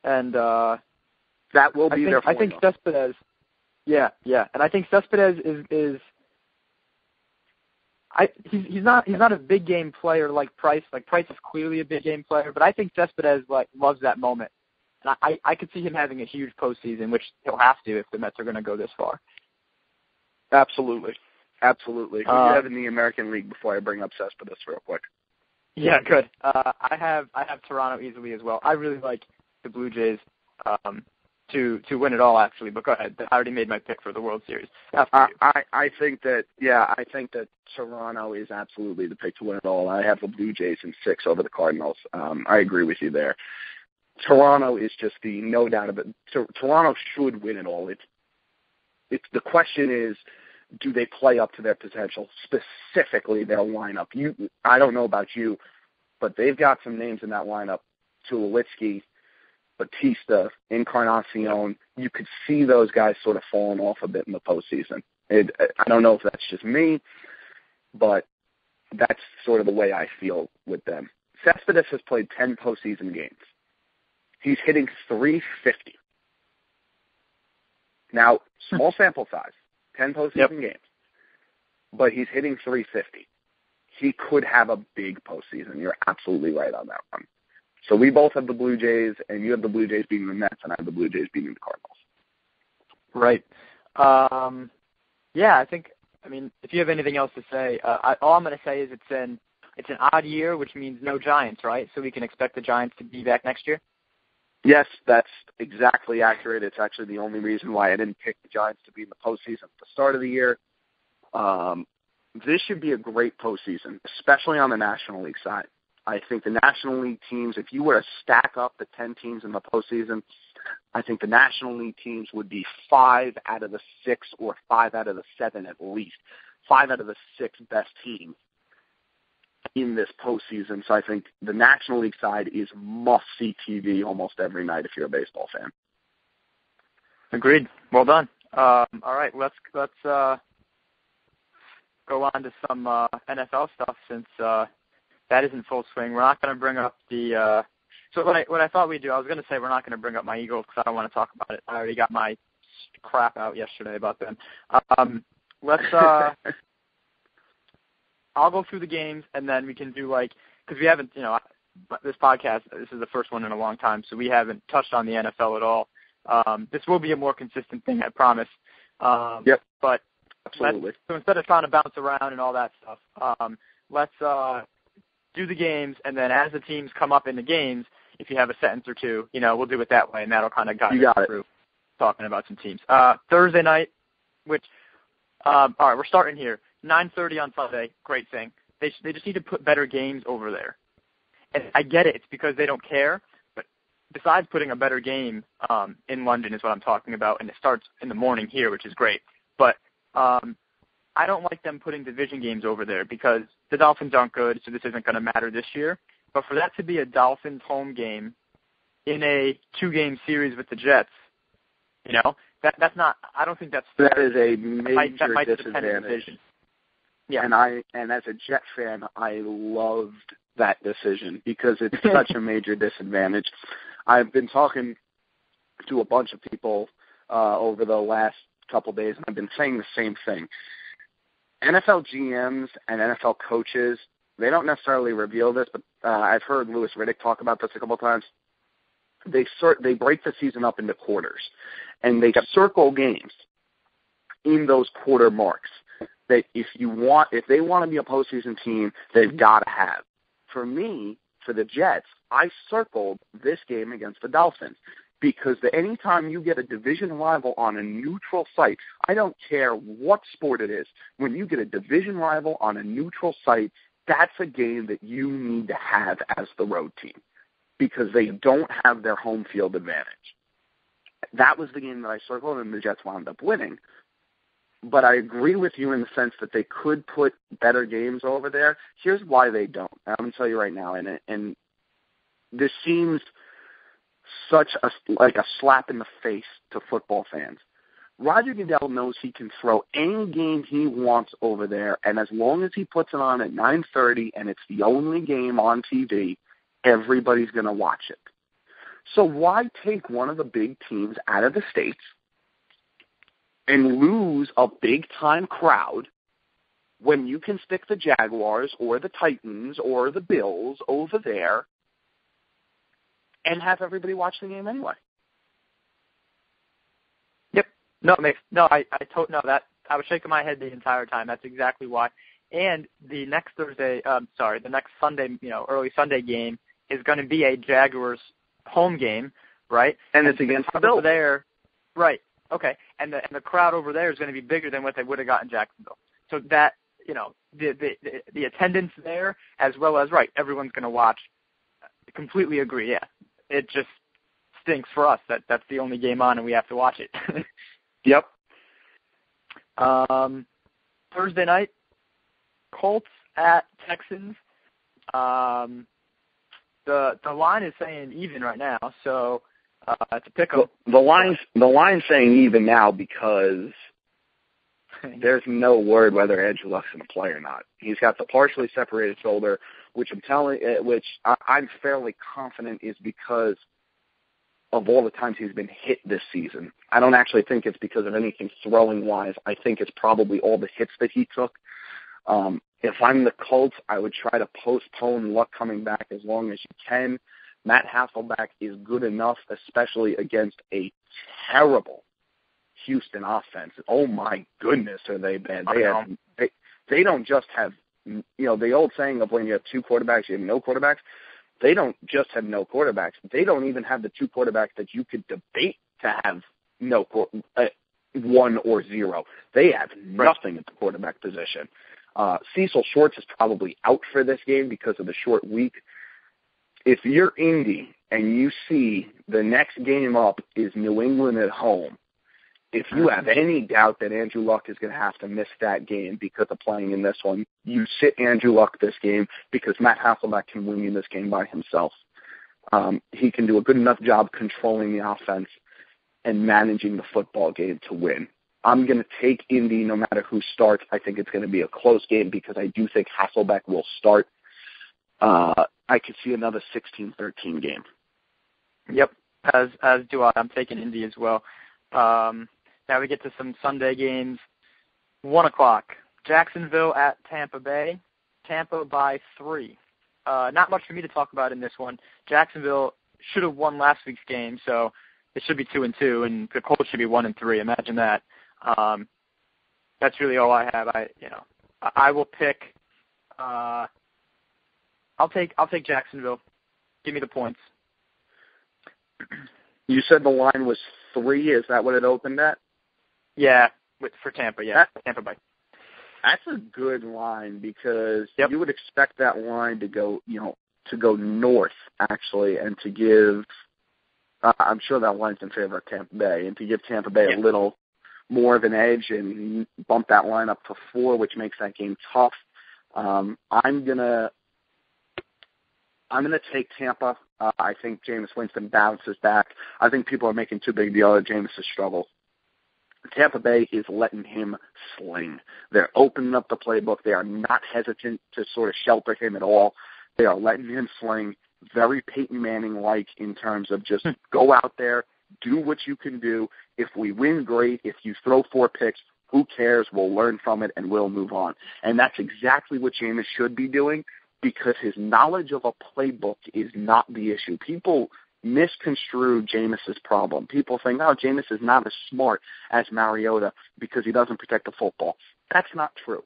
and that will be their formula. I think Cespedes. Yeah, and I think Cespedes is he's not a big game player like Price. Like Price is clearly a big game player, but I think Cespedes loves that moment. And I could see him having a huge postseason, which he'll have to if the Mets are going to go this far. Absolutely. Who do you have in the American League before I bring up Cespedes real quick? Yeah, good. I have Toronto easily as well. I really like the Blue Jays to win it all, actually. But go ahead. I already made my pick for the World Series. I think that Toronto is absolutely the pick to win it all. I have the Blue Jays in 6 over the Cardinals. I agree with you there. Toronto is just no doubt about it. Toronto should win it all. It's the question is, do they play up to their potential, specifically their lineup? I don't know about you, but they've got some names in that lineup. Tulowitzki, Batista, Encarnacion. You could see those guys sort of falling off a bit in the postseason. I don't know if that's just me, but that's sort of the way I feel with them. Cespedes has played 10 postseason games. He's hitting .350. Now, small sample size, 10 postseason games, but he's hitting .350. He could have a big postseason. You're absolutely right on that one. So we both have the Blue Jays, and you have the Blue Jays beating the Mets, and I have the Blue Jays beating the Cardinals. Right. Yeah, I mean, if you have anything else to say, all I'm going to say is it's an odd year, which means no Giants, right? So we can expect the Giants to be back next year? Yes, that's exactly accurate. It's actually the only reason why I didn't pick the Giants to be in the postseason at the start of the year. This should be a great postseason, especially on the National League side. I think the National League teams, if you were to stack up the 10 teams in the postseason, I think the National League teams would be 5 out of the 6 or 5 out of the 7 at least. 5 out of the 6 best teams in this postseason. So I think the National League side is must-see TV almost every night if you're a baseball fan. Agreed. Well done. All right, let's go on to some NFL stuff since that is in full swing. We're not going to bring up the so what I thought we'd do, I was going to say we're not going to bring up my Eagles because I don't want to talk about it. I already got my crap out yesterday about them. I'll go through the games, and then we can do because we haven't, this podcast, this is the first one in a long time, so we haven't touched on the NFL at all. This will be a more consistent thing, I promise. Yep. But absolutely. So instead of trying to bounce around and all that stuff, let's do the games, and then as the teams come up in the games, if you have a sentence or two, we'll do it that way, and that'll kind of guide us through talking about some teams. Thursday night, which, all right, we're starting here. 9:30 on Sunday, great thing. They just need to put better games over there. And I get it. It's because they don't care. But besides putting a better game in London is what I'm talking about, and it starts in the morning here, which is great. But I don't like them putting division games over there because the Dolphins aren't good, so this isn't going to matter this year. But for that to be a Dolphins home game in a 2-game series with the Jets, that's not – I don't think that's fair. That is a major disadvantage. Yeah. And as a Jet fan, I loved that decision because it's such a major disadvantage. I've been talking to a bunch of people over the last couple of days, and I've been saying the same thing. NFL GMs and NFL coaches, they don't necessarily reveal this, but I've heard Louis Riddick talk about this a couple of times. They break the season up into quarters, and they circle games in those quarter marks that if they want to be a postseason team, they've got to have. For me, for the Jets, I circled this game against the Dolphins because anytime you get a division rival on a neutral site, I don't care what sport it is, when you get a division rival on a neutral site, that's a game that you need to have as the road team because they don't have their home field advantage. That was the game that I circled, and the Jets wound up winning. But I agree with you in the sense that they could put better games over there. Here's why they don't. I'm going to tell you right now, and this seems like a slap in the face to football fans. Roger Goodell knows he can throw any game he wants over there, and as long as he puts it on at 9:30 and it's the only game on TV, everybody's going to watch it. So why take one of the big teams out of the States and lose a big-time crowd when you can stick the Jaguars or the Titans or the Bills over there and have everybody watch the game anyway? Yep. I was shaking my head the entire time. That's exactly why. And the next Sunday, early Sunday game is going to be a Jaguars home game, right? And it's against the Bills. There, right. Okay, and the crowd over there is going to be bigger than what they would have got in Jacksonville. So that, the attendance there, as well as, right, everyone's going to watch. Completely agree, yeah. It just stinks for us that that's the only game on and we have to watch it. Yep. Thursday night, Colts at Texans. The line is saying even right now, so it's a pick-up. The line's saying even now because there's no word whether Andrew Luck's going to play or not. He's got the partially separated shoulder, which I'm fairly confident is because of all the times he's been hit this season. I don't actually think it's because of anything throwing-wise. I think it's probably all the hits that he took. If I'm the Colts, I would try to postpone Luck coming back as long as you can. Matt Hasselbeck is good enough, especially against a terrible Houston offense. Oh, my goodness, are they bad. They don't just have, the old saying of when you have two quarterbacks, you have no quarterbacks. They don't just have no quarterbacks. They don't even have the two quarterbacks that you could debate to have one or zero. They have nothing at the quarterback position. Cecil Shorts is probably out for this game because of the short week. If you're Indy and you see the next game up is New England at home, if you have any doubt that Andrew Luck is going to have to miss that game because of playing in this one, you sit Andrew Luck this game because Matt Hasselbeck can win you this game by himself. He can do a good enough job controlling the offense and managing the football game to win. I'm going to take Indy no matter who starts. I think it's going to be a close game because I do think Hasselbeck will start. I could see another 16-13 game. Yep, as do I. I'm taking Indy as well. Now we get to some Sunday games. 1 o'clock, Jacksonville at Tampa Bay. Tampa by 3. Not much for me to talk about in this one. Jacksonville should have won last week's game, so it should be 2-2, and the Colts should be 1-3. Imagine that. That's really all I have. I will pick. I'll take Jacksonville. Give me the points. You said the line was 3. Is that what it opened at? Yeah, for Tampa. Yeah, Tampa Bay. That's a good line because you would expect that line to go north actually, and to give. I'm sure that line's in favor of Tampa Bay, and to give Tampa Bay a little more of an edge and bump that line up to 4, which makes that game tough. I'm gonna take Tampa. I think Jameis Winston bounces back. I think people are making too big a deal of Jameis' struggle. Tampa Bay is letting him sling. They're opening up the playbook. They are not hesitant to sort of shelter him at all. They are letting him sling, very Peyton Manning-like in terms of just go out there, do what you can do. If we win, great. If you throw 4 picks, who cares? We'll learn from it and we'll move on. And that's exactly what Jameis should be doing, because his knowledge of a playbook is not the issue. People misconstrue Jameis's problem. People think, oh, Jameis is not as smart as Mariota because he doesn't protect the football. That's not true.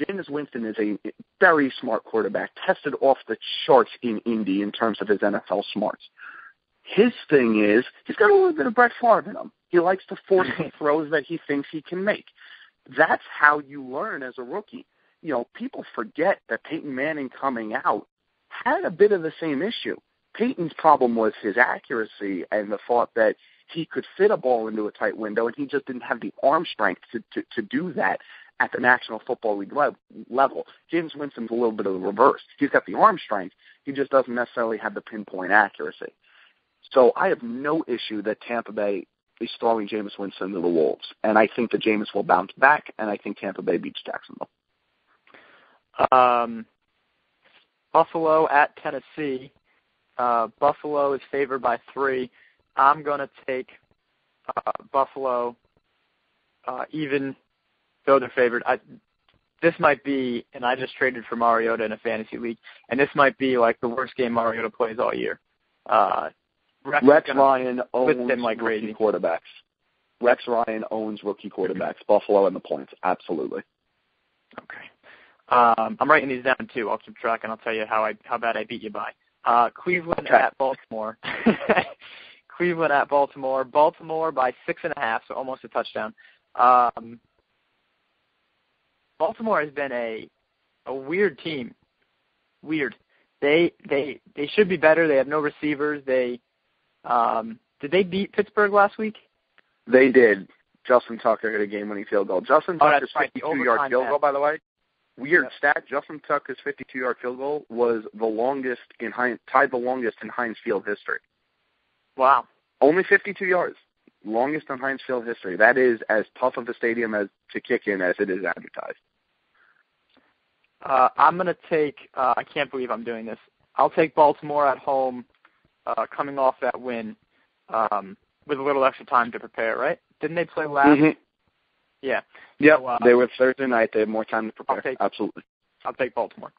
Jameis Winston is a very smart quarterback, tested off the charts in Indy in terms of his NFL smarts. His thing is he's got a little bit of Brett Favre in him. He likes to force the throws that he thinks he can make. That's how you learn as a rookie. You know, people forget that Peyton Manning coming out had a bit of the same issue. Peyton's problem was his accuracy and the thought that he could fit a ball into a tight window, and he just didn't have the arm strength to do that at the National Football League level. Jameis Winston's a little bit of the reverse. He's got the arm strength. He just doesn't necessarily have the pinpoint accuracy. So I have no issue that Tampa Bay is throwing Jameis Winston to the Wolves, and I think that Jameis will bounce back, and I think Tampa Bay beats Jacksonville. Buffalo at Tennessee. Buffalo is favored by 3. I'm going to take Buffalo even though they're favored. This might be, and I just traded for Mariota in a fantasy league, and this might be like the worst game Mariota plays all year. Rex Ryan owns like rookie quarterbacks. Rex Ryan owns rookie quarterbacks. Buffalo and the points, absolutely. Okay. I'm writing these down too. I'll keep track and I'll tell you how bad I beat you by. Cleveland at Baltimore. Cleveland at Baltimore. Baltimore by 6.5, so almost a touchdown. Baltimore has been a weird team. Weird. They should be better. They have no receivers. Did they beat Pittsburgh last week? They did. Justin Tucker hit a game-winning field goal. Justin Tucker's 52-yard field goal, by the way. Weird stat. Justin Tucker's 52-yard field goal was the longest tied the longest in Heinz Field history. Wow. Only 52 yards. Longest in Heinz Field history. That is as tough of a stadium as to kick in as it is advertised. I'm going to take, I can't believe I'm doing this. I'll take Baltimore at home, coming off that win, with a little extra time to prepare, right? Didn't they play last? Mm-hmm. Yeah. Yep, So, they were Thursday night. They had more time to prepare. Absolutely. I'll take Baltimore.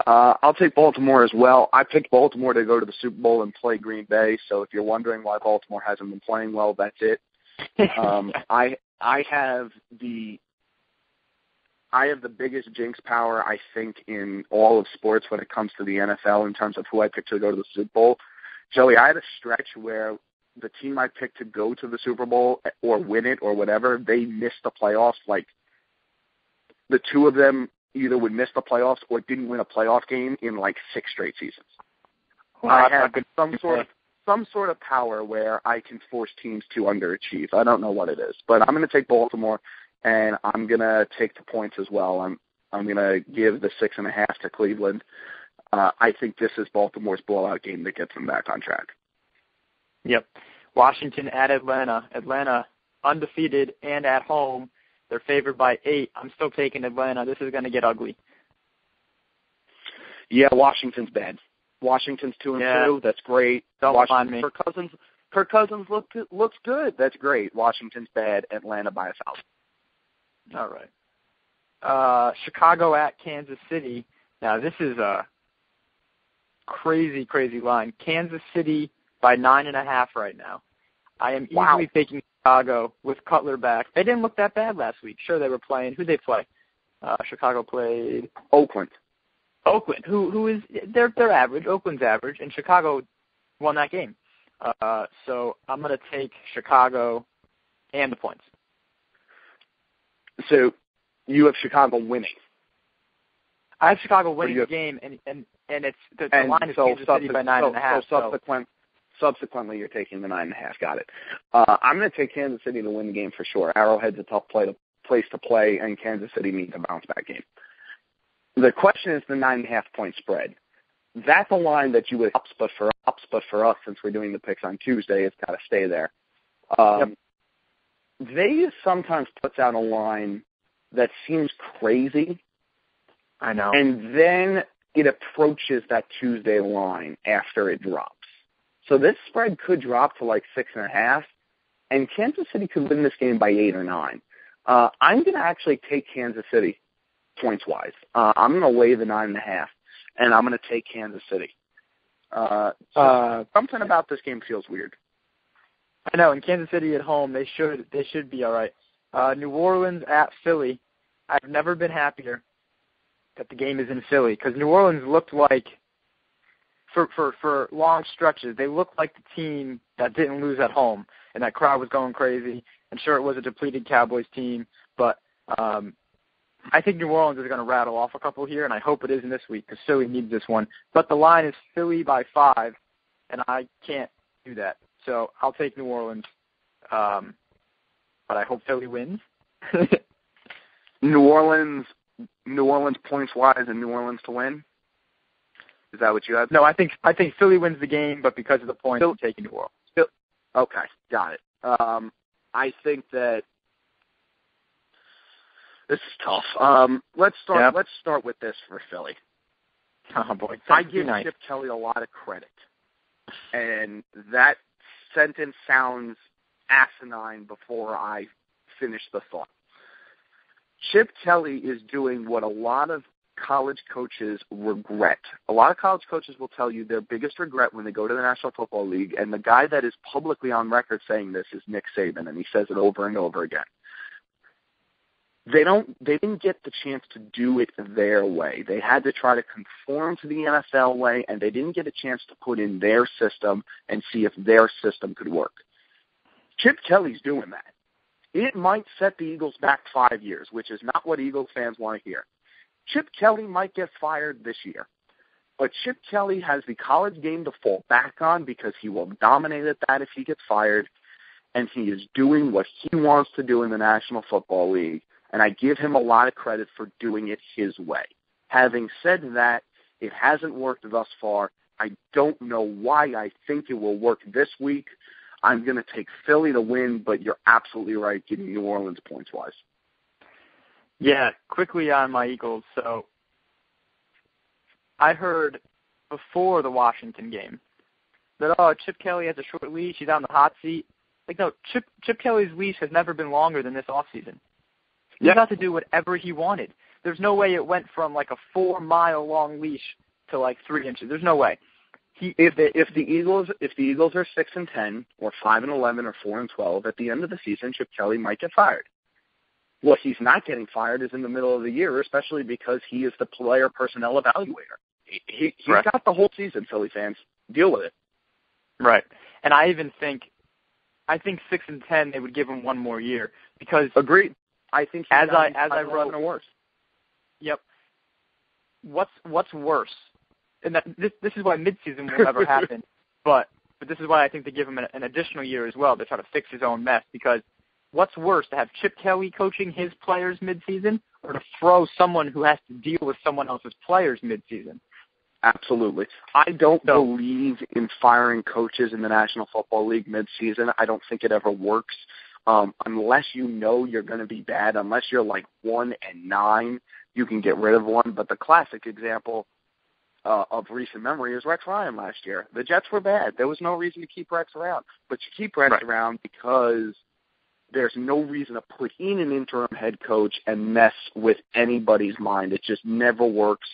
I'll take Baltimore as well. I picked Baltimore to go to the Super Bowl and play Green Bay, so if you're wondering why Baltimore hasn't been playing well, that's it. I have the biggest jinx power, I think, in all of sports when it comes to the NFL in terms of who I picked to go to the Super Bowl. Joey, I had a stretch where the team I picked to go to the Super Bowl or win it or whatever, they missed the playoffs. Like, the two of them either would miss the playoffs or didn't win a playoff game in, like, 6 straight seasons. Wow, I have some sort of power where I can force teams to underachieve. I don't know what it is, but I'm going to take Baltimore, and I'm going to take the points as well. I'm going to give the 6.5 to Cleveland. I think this is Baltimore's blowout game that gets them back on track. Yep. Washington at Atlanta. Atlanta undefeated and at home. They're favored by 8. I'm still taking Atlanta. This is going to get ugly. Yeah, Washington's bad. Washington's 2-2. That's great. Don't mind me. Kirk Cousins looks good. That's great. Washington's bad. Atlanta by 1,000. All right. Chicago at Kansas City. Now, this is a crazy, crazy line. Kansas City by 9.5 right now. I am easily taking Chicago with Cutler back. They didn't look that bad last week. Sure, they were playing. Who'd they play? Chicago played Oakland. Who is they're average. Oakland's average, and Chicago won that game. So I'm going to take Chicago and the points. So you have Chicago winning. I have Chicago winning the game, and it's the line is Kansas City by 9.5. So subsequently, you're taking the 9.5. Got it. I'm going to take Kansas City to win the game for sure. Arrowhead's a tough place to play, and Kansas City needs a bounce-back game. The question is the 9.5 point spread. That's a line that you would ups, but for us, since we're doing the picks on Tuesday, it's got to stay there. Yep. Vegas sometimes puts out a line that seems crazy. I know. And then it approaches that Tuesday line after it drops. So this spread could drop to like 6.5, and Kansas City could win this game by 8 or 9. I'm going to actually take Kansas City points-wise. I'm going to lay the 9.5, and I'm going to take Kansas City. Something about this game feels weird. I know. In Kansas City at home, they should be all right. New Orleans at Philly. I've never been happier that the game is in Philly because New Orleans looked like, for long stretches, they looked like the team that didn't lose at home, and that crowd was going crazy. And sure, it was a depleted Cowboys team, but I think New Orleans is going to rattle off a couple here, and I hope it isn't this week because Philly needs this one. But the line is Philly by 5, and I can't do that. So I'll take New Orleans, but I hope Philly wins. New Orleans points-wise and New Orleans to win? Is that what you have? No, I think Philly wins the game, but because of the points, I'm taking New Orleans. Okay, got it. I think that this is tough. Let's start with this for Philly. Oh boy, I give Chip Kelly a lot of credit, and that sentence sounds asinine before I finish the thought. Chip Kelly is doing what a lot of college coaches regret. A lot of college coaches will tell you their biggest regret when they go to the National Football League, and the guy that is publicly on record saying this is Nick Saban, and he says it over and over again. They didn't get the chance to do it their way. They had to try to conform to the NFL way, and they didn't get a chance to put in their system and see if their system could work. Chip Kelly's doing that. It might set the Eagles back 5 years, which is not what Eagles fans want to hear. Chip Kelly might get fired this year, but Chip Kelly has the college game to fall back on because he will dominate at that if he gets fired, and he is doing what he wants to do in the National Football League, and I give him a lot of credit for doing it his way. Having said that, it hasn't worked thus far. I don't know why I think it will work this week. I'm going to take Philly to win, but you're absolutely right, give me New Orleans points-wise. Yeah, quickly on my Eagles. So I heard before the Washington game that, Chip Kelly has a short leash, he's on the hot seat. Like, no, Chip Kelly's leash has never been longer than this offseason. He got to do whatever he wanted. There's no way it went from like a 4-mile-long leash to like 3 inches. There's no way. If the Eagles are 6-10 or 5-11 or 4-12 at the end of the season, Chip Kelly might get fired. What he's not getting fired is in the middle of the year, especially because he is the player personnel evaluator. He's got the whole season, Philly fans. Deal with it. Right. And I think 6-10 they would give him one more year because agreed. I think as I wrote worse. Yep. What's worse? And this is why midseason will never happen. But this is why I think they give him an additional year as well to try to fix his own mess. Because what's worse, to have Chip Kelly coaching his players midseason, or to throw someone who has to deal with someone else's players midseason? Absolutely. I don't believe in firing coaches in the National Football League midseason. I don't think it ever works. Unless you know you're going to be bad, unless you're like 1-9, you can get rid of one. But the classic example of recent memory is Rex Ryan last year. The Jets were bad. There was no reason to keep Rex around. But you keep Rex around because there's no reason to put in an interim head coach and mess with anybody's mind. It just never works.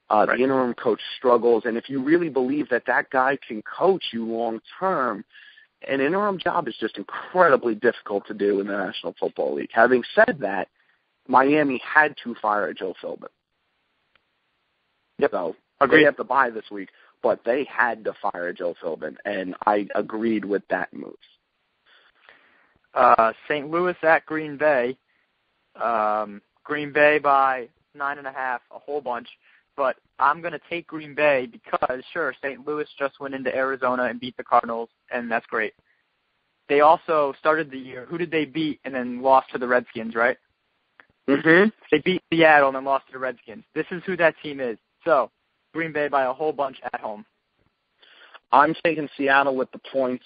The interim coach struggles. And if you really believe that guy can coach you long term, an interim job is just incredibly difficult to do in the National Football League. Having said that, Miami had to fire Joe Philbin. Yep. So agreed. They have to bye this week, but they had to fire Joe Philbin, and I agreed with that move. St. Louis at Green Bay. Green Bay by 9.5, a whole bunch. But I'm going to take Green Bay because, sure, St. Louis just went into Arizona and beat the Cardinals, and that's great. They also started the year, who did they beat and then lost to the Redskins, right? Mm-hmm. They beat Seattle and then lost to the Redskins. This is who that team is. So, Green Bay by a whole bunch at home. I'm taking Seattle with the points.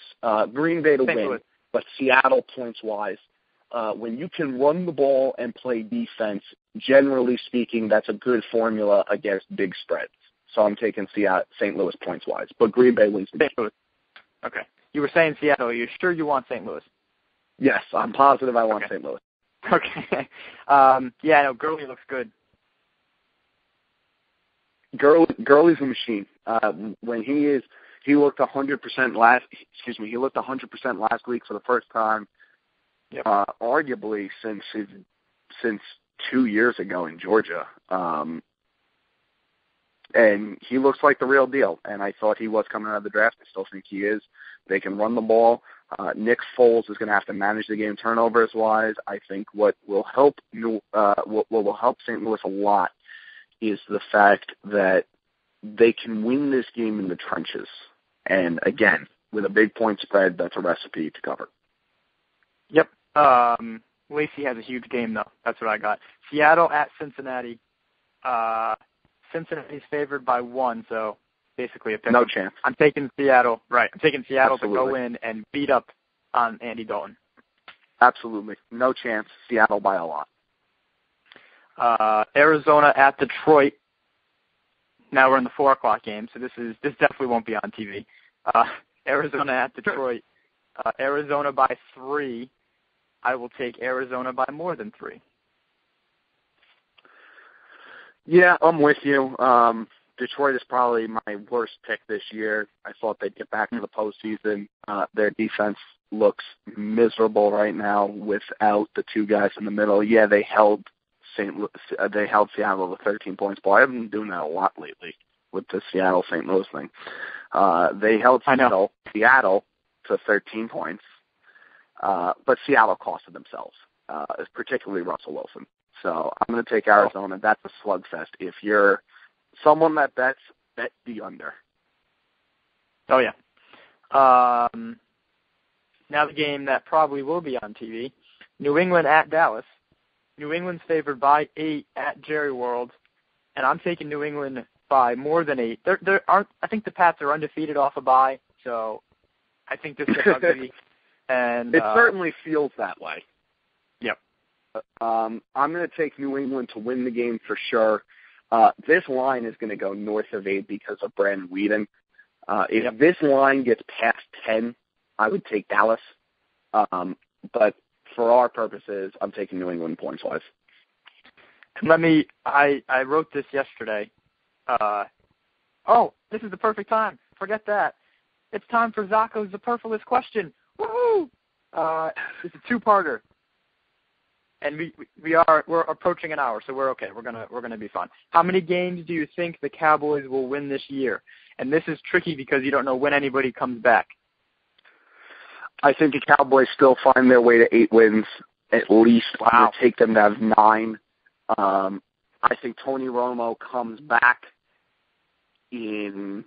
Green Bay to win, but Seattle points-wise. when you can run the ball and play defense, generally speaking, that's a good formula against big spreads. So I'm taking St. Louis points-wise. But Green Bay wins the game. St. Louis. Okay. You were saying Seattle. Are you sure you want St. Louis? Yes, I'm positive I want St. Louis. Okay. Gurley looks good. Gurley's a machine. When he looked 100% he looked 100% last week for the first time, arguably since 2 years ago in Georgia. And he looks like the real deal. And I thought he was coming out of the draft. I still think he is. They can run the ball. Nick Foles is going to have to manage the game turnovers-wise. I think what will help St. Louis a lot is the fact that they can win this game in the trenches. And, again, with a big point spread, that's a recipe to cover. Yep. Lacey has a huge game, though. That's what I got. Seattle at Cincinnati. Cincinnati's favored by 1, so basically a pick. No chance. I'm taking Seattle. Right. I'm taking Seattle Absolutely. to go in and beat up on Andy Dalton. Absolutely. No chance. Seattle by a lot. Arizona at Detroit. Now we're in the 4 o'clock game, so this definitely won't be on TV. Arizona at Detroit. Arizona by 3. I will take Arizona by more than 3. Yeah, I'm with you. Detroit is probably my worst pick this year. I thought they'd get back to the postseason. Their defense looks miserable right now without the 2 guys in the middle. Yeah, they held Seattle to 13 points, but I haven't been doing that a lot lately with the Seattle-St. Louis thing. They held Seattle to 13 points, but Seattle costed themselves, particularly Russell Wilson. So I'm going to take Arizona. That's a slugfest. If you're someone that bets, bet the under. Oh, yeah. Now the game that probably will be on TV, New England at Dallas. New England's favored by 8 at Jerry World, and I'm taking New England by more than 8. I think the Pats are undefeated off a bye, so I think this gets ugly. And it certainly feels that way. Yep. I'm going to take New England to win the game for sure. This line is going to go north of 8 because of Brandon Weeden. If this line gets past 10, I would take Dallas. But for our purposes, I'm taking New England points-wise. I wrote this yesterday. This is the perfect time. Forget that. It's time for Zocco's Superfluous Question. Woohoo! It's a 2-parter. And we're approaching an hour, so we're okay. We're gonna be fun. How many games do you think the Cowboys will win this year? And this is tricky because you don't know when anybody comes back. I think the Cowboys still find their way to 8 wins at least. Wow. I would take them to have 9. I think Tony Romo comes back in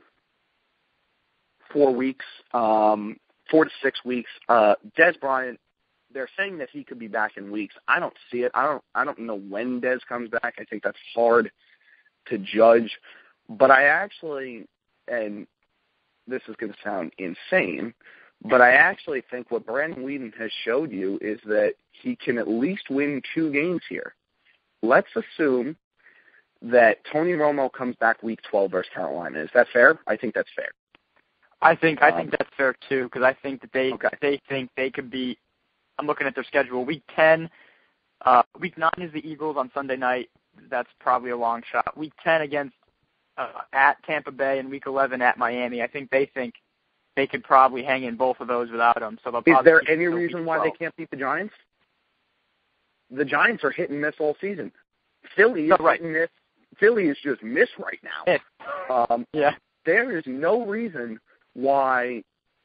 4 weeks, 4 to 6 weeks. Dez Bryant, they're saying that he could be back in weeks. I don't see it. I don't know when Dez comes back. I think that's hard to judge. But I actually, and this is going to sound insane, but I actually think what Brandon Weeden has showed you is that he can at least win 2 games here. Let's assume that Tony Romo comes back week 12 versus Carolina. Is that fair? I think that's fair. I think that's fair too, because I think that they think they could be. I'm looking at their schedule. Week 10, week 9 is the Eagles on Sunday night. That's probably a long shot. Week 10 against at Tampa Bay, and week 11 at Miami. I think they could probably hang in both of those without them. So they'll is there any reason why they can't beat the Giants? The Giants are hit and miss all season. Philly is hit and miss. Philly is just miss right now. There is no reason why.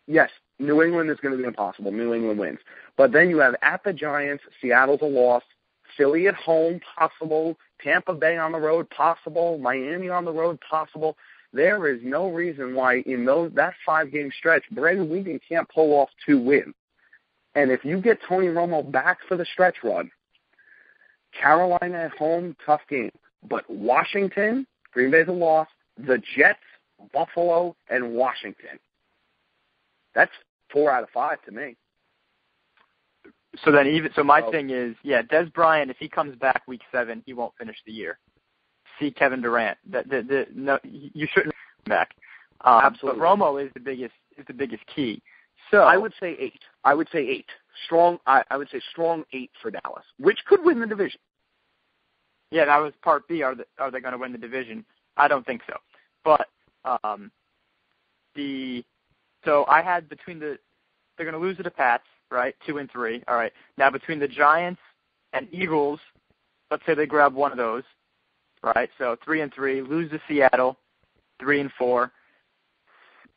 Yes, New England is going to be impossible. New England wins. But then you have at the Giants, Seattle's a loss, Philly at home, possible, Tampa Bay on the road, possible, Miami on the road, possible. There is no reason why in that 5-game stretch, Brandon Weeden can't pull off 2 wins. And if you get Tony Romo back for the stretch run, Carolina at home, tough game. But Washington, Green Bay's a loss, the Jets, Buffalo, and Washington. That's 4 out of 5 to me. So then my thing is, Des Bryant, if he comes back week 7, he won't finish the year. See Kevin Durant. No, you shouldn't come back. Absolutely. But Romo is the biggest key. So I would say 8. Strong. I would say strong 8 for Dallas, which could win the division. Yeah, that was part B. Are they going to win the division? I don't think so. But so I had they're going to lose to the Pats, right? 2 and 3. All right. Now between the Giants and Eagles, let's say they grab one of those, right? So 3 and 3, lose to Seattle, 3 and 4,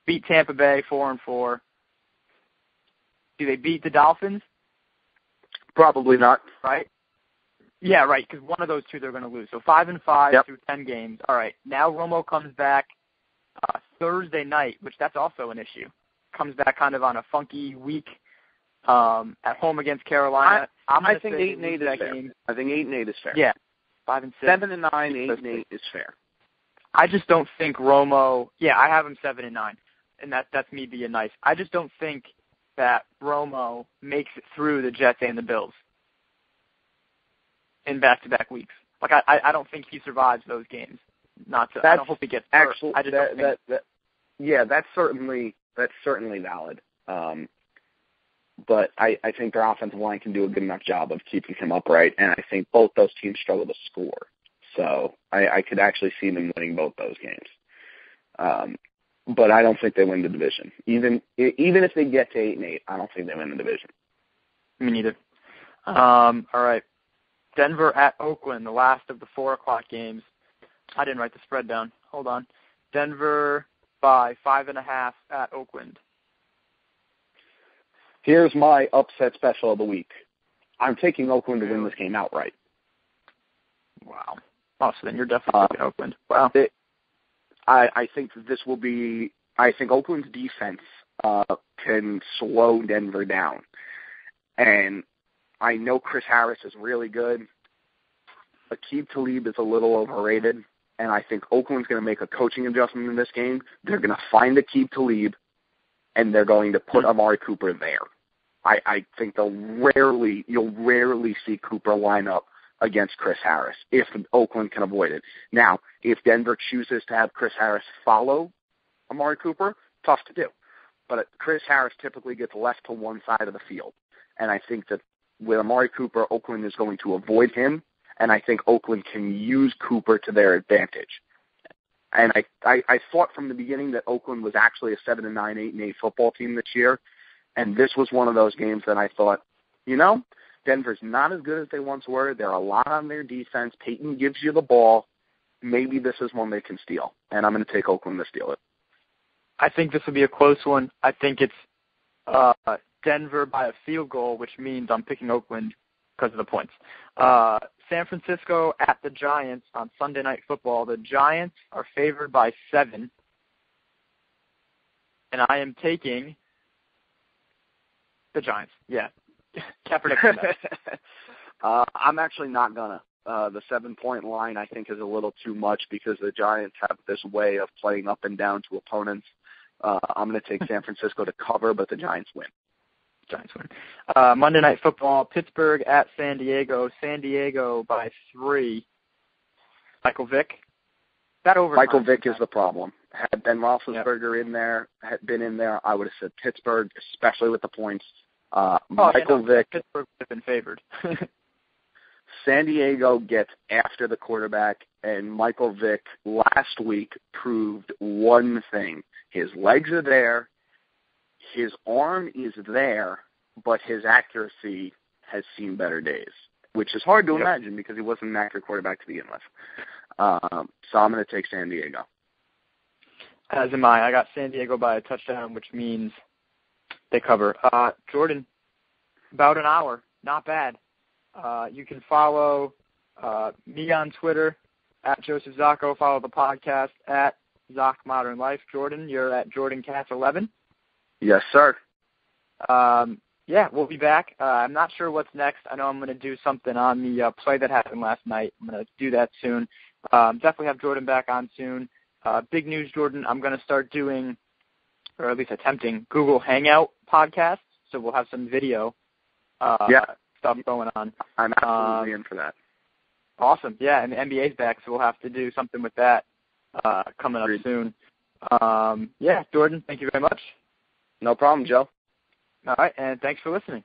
beat Tampa Bay, 4 and 4. Do they beat the Dolphins? Probably not. Right? Yeah, right, because one of those two they're going to lose. So 5 and 5 through 10 games. All right, now Romo comes back Thursday night, which that's also an issue. Comes back kind of on a funky week at home against Carolina. I think 8 and 8 is fair. I think 8 and 8 is fair. Yeah, 5 and 6. 7 and 9, 8 and 8 is fair. I just don't think Romo. Yeah, I have him 7 and 9, and that's me being nice. I just don't think that Romo makes it through the Jets and the Bills in back-to-back weeks. Like I don't think he survives those games. I don't hope he gets hurt. I just don't think. That's certainly valid. But I think their offensive line can do a good enough job of keeping him upright, and I think both those teams struggle to score. So I could actually see them winning both those games. But I don't think they win the division. Even if they get to 8 and 8, I don't think they win the division. Me neither. All right. Denver at Oakland, the last of the 4 o'clock games. I didn't write the spread down. Hold on. Denver by 5.5 at Oakland. Here's my upset special of the week. I'm taking Oakland to win this game outright. Wow. Oh, so then you're definitely taking Oakland. Wow. I think this will be. I think Oakland's defense can slow Denver down, and I know Chris Harris is really good. Aqib Talib is a little overrated, and I think Oakland's going to make a coaching adjustment in this game. They're going to find Aqib Talib, and they're going to put Amari Cooper there. I think you'll rarely see Cooper line up against Chris Harris if Oakland can avoid it. Now, if Denver chooses to have Chris Harris follow Amari Cooper, tough to do. But Chris Harris typically gets left to one side of the field. And I think that with Amari Cooper, Oakland is going to avoid him, and I think Oakland can use Cooper to their advantage. And I thought from the beginning that Oakland was actually a 7 and 9, 8 and 8 football team this year, and this was one of those games that I thought, Denver's not as good as they once were. They're a lot on their defense. Peyton gives you the ball. Maybe this is one they can steal, and I'm going to take Oakland to steal it. I think this will be a close one. I think it's Denver by a field goal, which means I'm picking Oakland because of the points. San Francisco at the Giants on Sunday Night Football. The Giants are favored by 7, and I am taking the Giants. Yeah. Kaepernick. I'm actually not going to. The 7-point line, I think, is a little too much because the Giants have this way of playing up and down to opponents. I'm going to take San Francisco to cover, but the Giants win. Giants win. Monday Night Football, Pittsburgh at San Diego. San Diego by 3. Michael Vick. Michael Vick is the problem. Had Ben Roethlisberger been in there, I would have said Pittsburgh, especially with the points. Michael Vick. Pittsburgh would have been favored. San Diego gets after the quarterback, and Michael Vick last week proved one thing. His legs are there, his arm is there, but his accuracy has seen better days, which is hard to imagine because he wasn't an accurate quarterback to begin with. So I'm going to take San Diego. As am I. I got San Diego by a touchdown, which means they cover. Jordan, about an hour. Not bad. You can follow me on Twitter, at Joseph Zocco. Follow the podcast, at Zoc Modern Life. Jordan, you're at Jordan Katz 11. Yes, sir. We'll be back. I'm not sure what's next. I know I'm going to do something on the play that happened last night. I'm going to do that soon. Definitely have Jordan back on soon. Big news, Jordan. I'm going to start doing, or at least attempting, Google Hangout podcasts. So we'll have some video stuff going on. I'm absolutely in for that. Awesome. Yeah, and the NBA's back, so we'll have to do something with that coming up soon. Yeah, Jordan, thank you very much. No problem, Joe. All right, and thanks for listening.